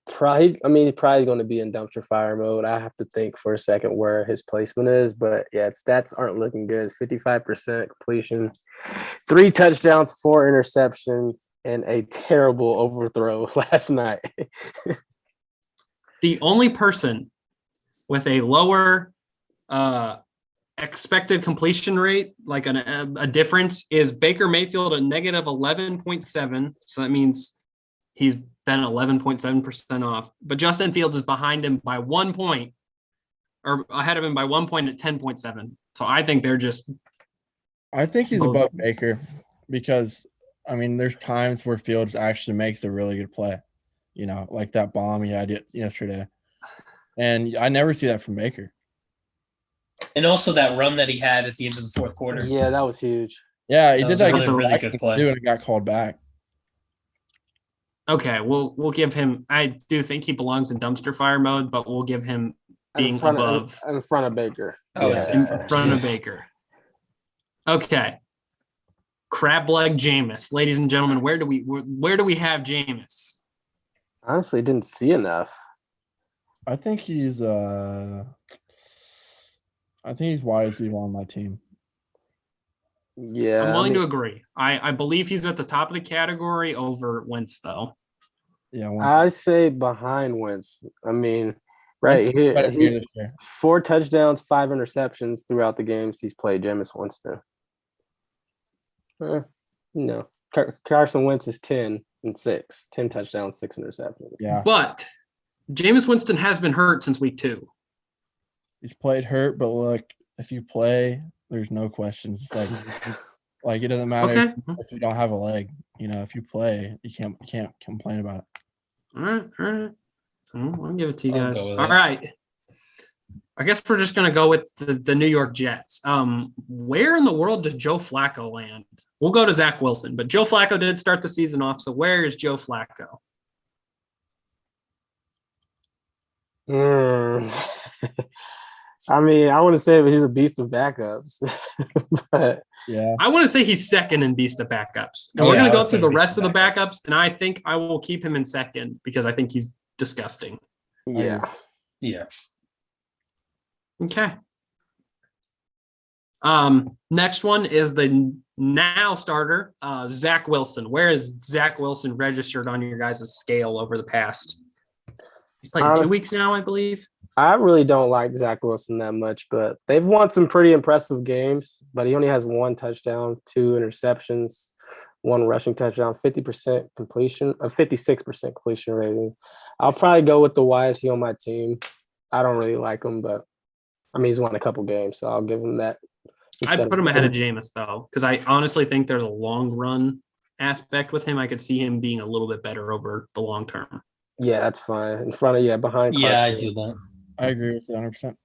Probably. I mean, he's probably going to be in dumpster fire mode. I have to think for a second where his placement is, but yeah, stats aren't looking good. 55% completion, 3 touchdowns, 4 interceptions, and a terrible overthrow last night. The only person with a lower expected completion rate, like a difference, is Baker Mayfield at negative 11.7. So that means he's been 11.7% off. But Justin Fields is behind him by 1 point, or ahead of him by 1 point at 10.7. So I think they're just. I think he's above Baker because, I mean, there's times where Fields actually makes a really good play. You know, like that bomb he had yesterday. And I never see that from Baker. And also that run that he had at the end of the fourth quarter. Yeah, that was huge. Yeah, he did that. Was a really good play. And it got called back. Okay, we'll give him. I do think he belongs in dumpster fire mode, but we'll give him being above in front of Baker. Oh, yeah. In front of Baker. Okay. Crab leg Jameis, ladies and gentlemen. Where do we have Jameis? Honestly, didn't see enough. I think he's wide receiver on my team. Yeah, I'm willing to agree. I believe he's at the top of the category over Wentz, though. Yeah, I say behind Wentz. I mean, right here, 4 touchdowns, 5 interceptions throughout the games he's played. Jameis Winston. No, Carson Wentz is 10 touchdowns, 6 interceptions. Yeah, but Jameis Winston has been hurt since week 2. He's played hurt, but look, if you play, there's no questions. It's like it doesn't matter if you don't have a leg. You know, if you play, you can't complain about it. All right. I'll give it to you guys. All right. I guess we're just gonna go with the New York Jets. Where in the world does Joe Flacco land? We'll go to Zach Wilson, but Joe Flacco did start the season off. So where is Joe Flacco? I mean, I want to say he's a beast of backups, but yeah, I want to say he's second in beast of backups. And we're going to go through the rest of the backups, and I think I will keep him in second because I think he's disgusting. Yeah. Okay. Next one is the now starter, Zach Wilson. Where is Zach Wilson registered on your guys' scale over the past? He's played 2 weeks now, I believe. I really don't like Zach Wilson that much, but they've won some pretty impressive games. But he only has 1 touchdown, 2 interceptions, 1 rushing touchdown, 50% completion, a 56% completion rating. I'll probably go with the YSC on my team. I don't really like him, but I mean he's won a couple games, so I'll give him that. I'd put him ahead of Jameis though, because I honestly think there's a long run aspect with him. I could see him being a little bit better over the long term. Yeah, that's fine. In front of behind. Yeah, I do that. I agree with you 100%.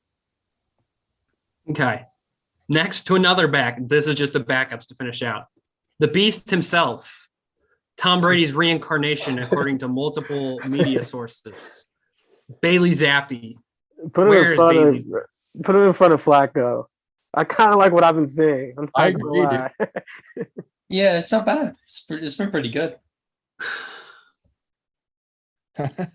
Okay. Next to another back. This is just the backups to finish out. The Beast himself, Tom Brady's reincarnation, according to multiple media sources. Bailey Zappi. Put him in front of Flacco. I kind of like what I've been seeing. I'm I not gonna agree, lie. Yeah, it's not bad. It's been pretty good. I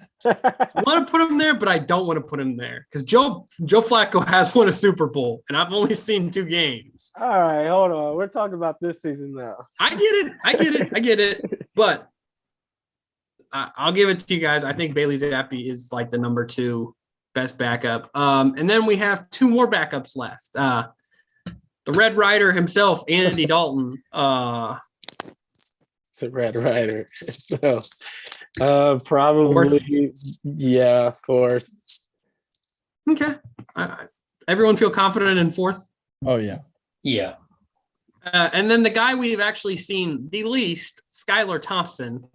want to put him there, but I don't want to put him there because Joe Flacco has won a Super Bowl, and I've only seen 2 games. All right, hold on. We're talking about this season now. I get it. But I'll give it to you guys. I think Bailey Zappi is like the number 2 best backup. And then we have 2 more backups left. The Red Rider himself, Andy Dalton. The Red Rider. So, probably, yeah, 4th. Okay. Everyone feel confident in 4th? Oh yeah. Yeah. And then the guy we've actually seen the least, Skylar Thompson,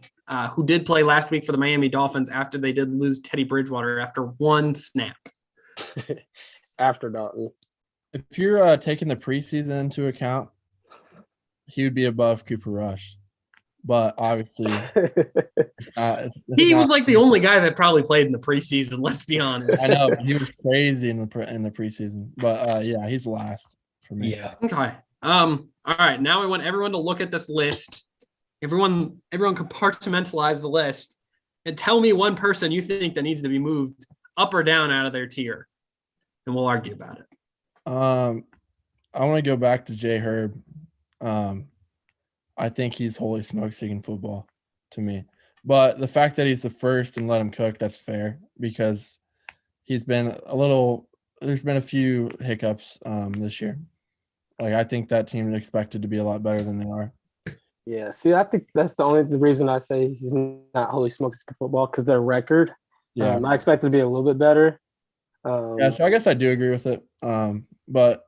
who did play last week for the Miami Dolphins after they did lose Teddy Bridgewater after 1 snap. After Dalton. If you're taking the preseason into account, he would be above Cooper Rush. But obviously, He was like the only guy that probably played in the preseason. Let's be honest. I know he was crazy in the preseason, but yeah, he's last for me. Yeah. Okay. All right. Now I want everyone to look at this list. Everyone compartmentalize the list and tell me one person you think that needs to be moved up or down out of their tier, and we'll argue about it. I want to go back to Jay Herb. I think he's holy smokes in football to me. But the fact that he's the first and let him cook, that's fair because he's been there's been a few hiccups this year. Like I think that team is expected to be a lot better than they are. Yeah, see, I think that's the only reason I say he's not holy smokes in football because their record. Yeah. I expect it to be a little bit better. Yeah, so I guess I do agree with it. But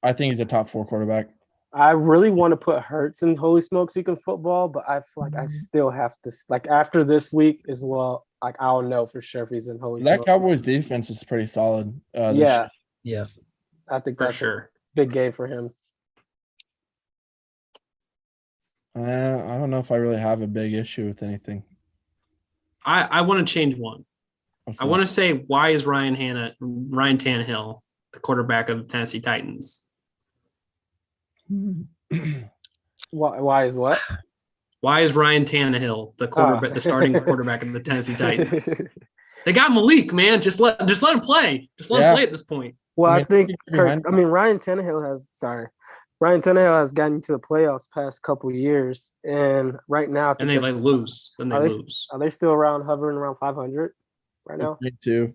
I think he's a top 4 quarterback. I really want to put Hurts in holy smokes in football, but I feel like I still have to after this week as well. Like I'll know for sure if he's in holy smokes. That Cowboys defense is pretty solid. Yeah, Yeah. I think For that's sure. a big game for him. I don't know if I really have a big issue with anything. I want to change one. I want to say, why is Ryan Tannehill the quarterback of the Tennessee Titans? Why is what? Why is Ryan Tannehill the quarterback, the starting quarterback of the Tennessee Titans? They got Malik, man. Just let him play. Just let him play at this point. Well, I mean, Ryan Tannehill has gotten to the playoffs past couple of years, and right now, And they lose. Then they lose. Are they still hovering around 500 right now? 3-2.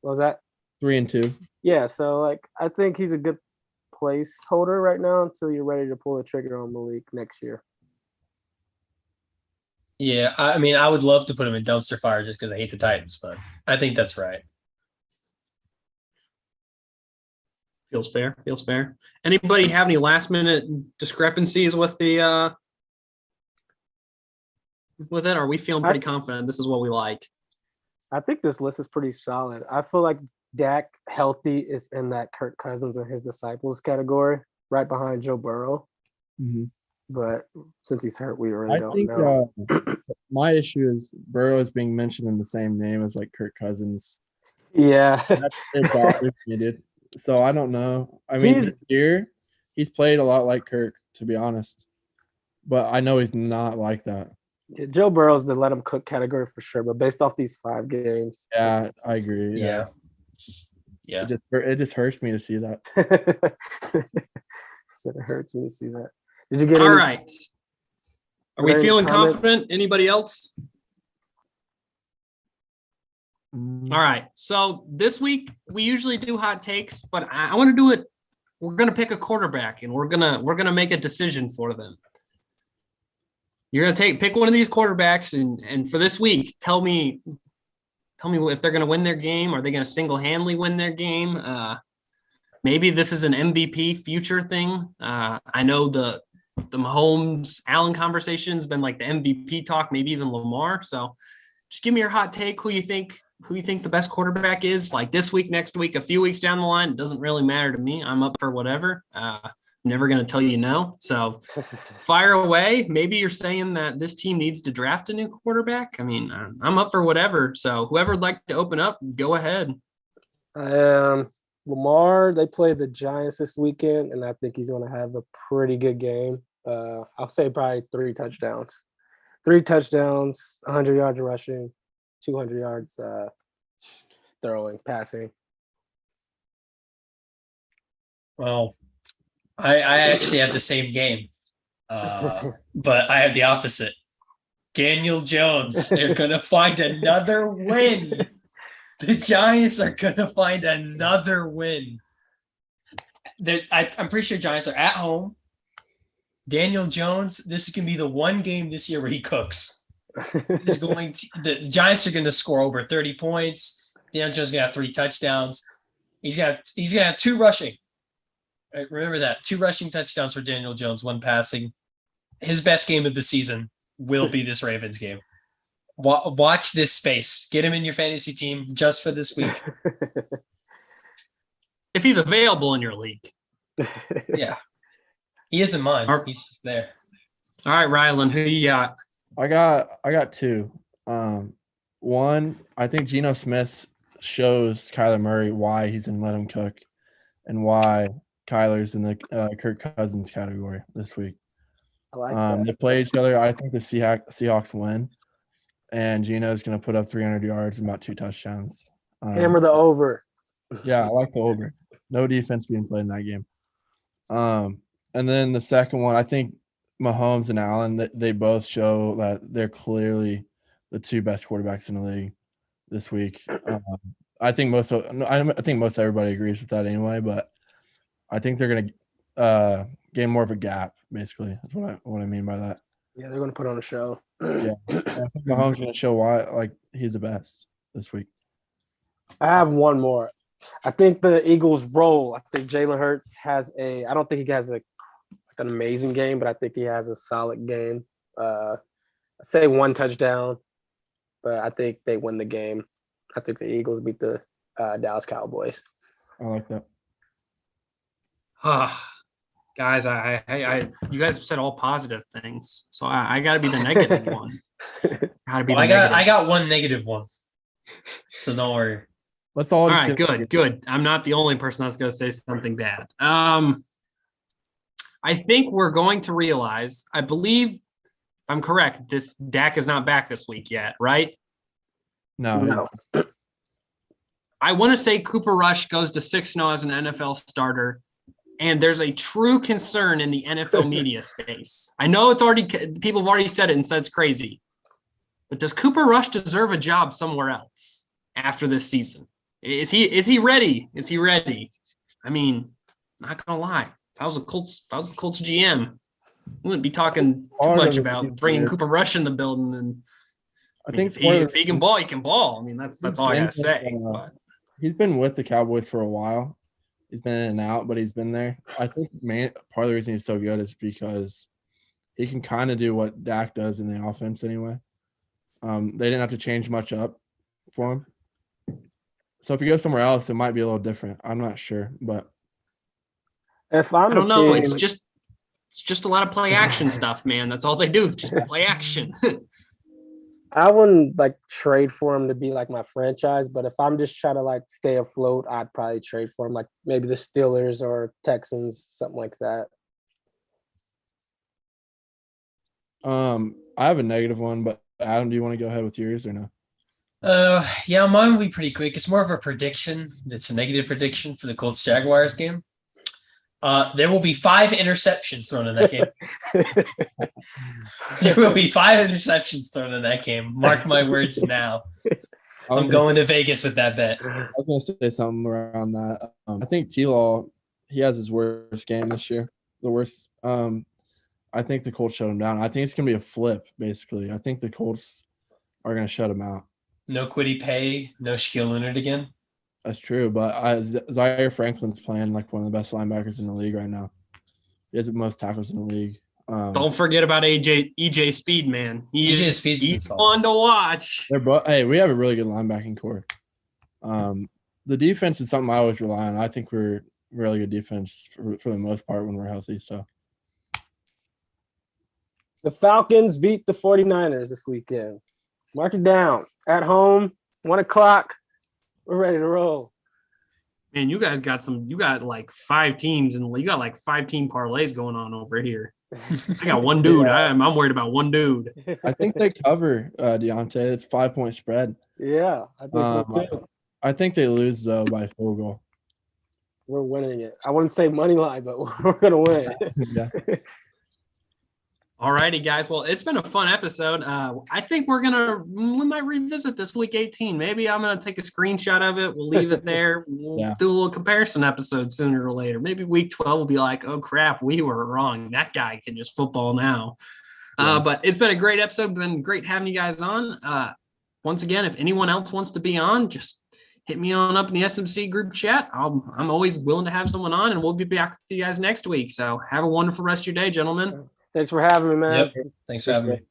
What was that? 3-2. Yeah, so I think he's a good placeholder right now until you're ready to pull the trigger on Malik next year. Yeah. I mean, I would love to put him in dumpster fire just because I hate the Titans, but I think that's right. Feels fair. Anybody have any last minute discrepancies with the with it? Are we feeling pretty confident this is what we like? I think this list is pretty solid. I feel like Dak healthy is in that Kirk Cousins and his disciples category, right behind Joe Burrow. Mm-hmm. But since he's hurt, we really don't know. My issue is Burrow is being mentioned in the same name as like Kirk Cousins. Yeah. It bothers me, dude. So I don't know. I mean, this year he's played a lot like Kirk, to be honest. But I know he's not like that. Yeah, Joe Burrow's the let him cook category for sure, but based off these 5 games. Yeah, I agree. Yeah. It just hurts me to see that. It hurts me to see that. Did you get all right? Are we feeling confident? Anybody else? All right. So this week we usually do hot takes, but I want to do it. We're gonna pick a quarterback, and we're gonna make a decision for them. You're gonna pick one of these quarterbacks, and for this week, tell me if they're gonna win their game. Are they gonna single-handedly win their game? Maybe this is an MVP future thing. I know the Mahomes Allen conversation has been like the MVP talk, maybe even Lamar. So just give me your hot take. Who you think the best quarterback is, like this week, next week, a few weeks down the line. It doesn't really matter to me. I'm up for whatever. I'm never going to tell you no. So fire away. Maybe you're saying that this team needs to draft a new quarterback. I mean, I'm up for whatever. So whoever would like to open up, go ahead. Lamar, they play the Giants this weekend, and I think he's going to have a pretty good game. I'll say probably 3 touchdowns. 3 touchdowns, 100 yards rushing, 200 yards throwing, passing. Well, I actually have the same game, but I have the opposite. Daniel Jones, they're going to find another win. The Giants are going to find another win. I'm pretty sure Giants are at home. Daniel Jones, this is going to be the one game this year where he cooks. The Giants are going to score over 30 points. Daniel Jones is going to have 3 touchdowns. He's going to have 2 rushing. Right, remember that. 2 rushing touchdowns for Daniel Jones, 1 passing. His best game of the season will be this Ravens game. Watch this space. Get him in your fantasy team just for this week. If he's available in your league. Yeah. He isn't mine. He's just there. All right, Rylan, who you got? I got 2. One, I think Geno Smith shows Kyler Murray why he's in let him cook and why Kyler's in the Kirk Cousins category this week. I like that. They play each other. I think the Seahawks win, and Geno's going to put up 300 yards and about 2 touchdowns. Hammer the over. Yeah, I like the over. No defense being played in that game. And then the second one, I think Mahomes and Allen, they both show that they're clearly the 2 best quarterbacks in the league this week. I think most everybody agrees with that anyway, but I think they're going to gain more of a gap. Basically, that's what I mean by that. Yeah, they're going to put on a show. Yeah, I think Mahomes going to show why he's the best this week. I have one more. I think the Eagles roll. I think Jalen Hurts has I don't think he has an amazing game, but I think he has a solid game. I say 1 touchdown, but I think they win the game. I think the Eagles beat the Dallas Cowboys. I like that. Guys, I you guys have said all positive things, so I got to be the negative one. I got 1 negative one, so don't worry. Let's all right, good. I'm not the only person that's going to say something bad. I think we're going to realize, I believe, if I'm correct, this Dak is not back this week yet, right? No. I want to say Cooper Rush goes to 6-0 as an NFL starter, and there's a true concern in the NFL media space. I know people have already said it and said it's crazy, but does Cooper Rush deserve a job somewhere else after this season? Is he ready? Is he ready? I mean, not gonna lie. If I was the Colts GM, we wouldn't be talking too much about bringing Cooper Rush in the building. And I think if he can ball, he can ball. I mean, that's all I gotta say. But he's been with the Cowboys for a while. He's been in and out, but he's been there. I think part of the reason he's so good is because he can kind of do what Dak does in the offense anyway. They didn't have to change much up for him. So if you go somewhere else, it might be a little different. I'm not sure, but if I don't know. It's just a lot of play action stuff, man. That's all they do, just play action. I wouldn't trade for him to be my franchise, but if I'm just trying to stay afloat, I'd probably trade for him, maybe the Steelers or Texans, something like that. I have a negative one, but Adam, do you want to go ahead with yours or no? Yeah, mine will be pretty quick. It's more of a prediction. It's a negative prediction for the Colts Jaguars game. There will be 5 interceptions thrown in that game. There will be 5 interceptions thrown in that game. Mark my words now. I'm going to Vegas with that bet. I was going to say something around that. I think T-Law, he has his worst game this year. The worst. I think the Colts shut him down. I think it's going to be a flip, basically. I think the Colts are going to shut him out. No Kwity Paye, no Shaquille Leonard again. That's true, but Zaire Franklin's playing one of the best linebackers in the league right now. He has the most tackles in the league. Don't forget about EJ Speed, man. He's fun to watch. We have a really good linebacking core. The defense is something I always rely on. I think we're really good defense for the most part when we're healthy. So the Falcons beat the 49ers this weekend. Mark it down. At home, 1:00. We're ready to roll. Man, you guys got like 5 teams and you got like 5-team parlays going on over here. I got one dude. Yeah. I'm worried about one dude. I think they cover Deontay. It's 5-point spread. Yeah, I think so too. I think they lose though by field goal. We're winning it. I wouldn't say money line, but we're gonna win. Yeah. All righty, guys. Well, it's been a fun episode. I think we might revisit this week 18. Maybe I'm going to take a screenshot of it. We'll leave it there. We'll do a little comparison episode sooner or later. Maybe week 12 will be like, oh, crap, we were wrong. That guy can just football now. But it's been a great episode. Been great having you guys on. Once again, if anyone else wants to be on, just hit me on up in the SMC group chat. I'm always willing to have someone on, and we'll be back with you guys next week. So have a wonderful rest of your day, gentlemen. Thanks for having me, man. Yep. Thanks for having me.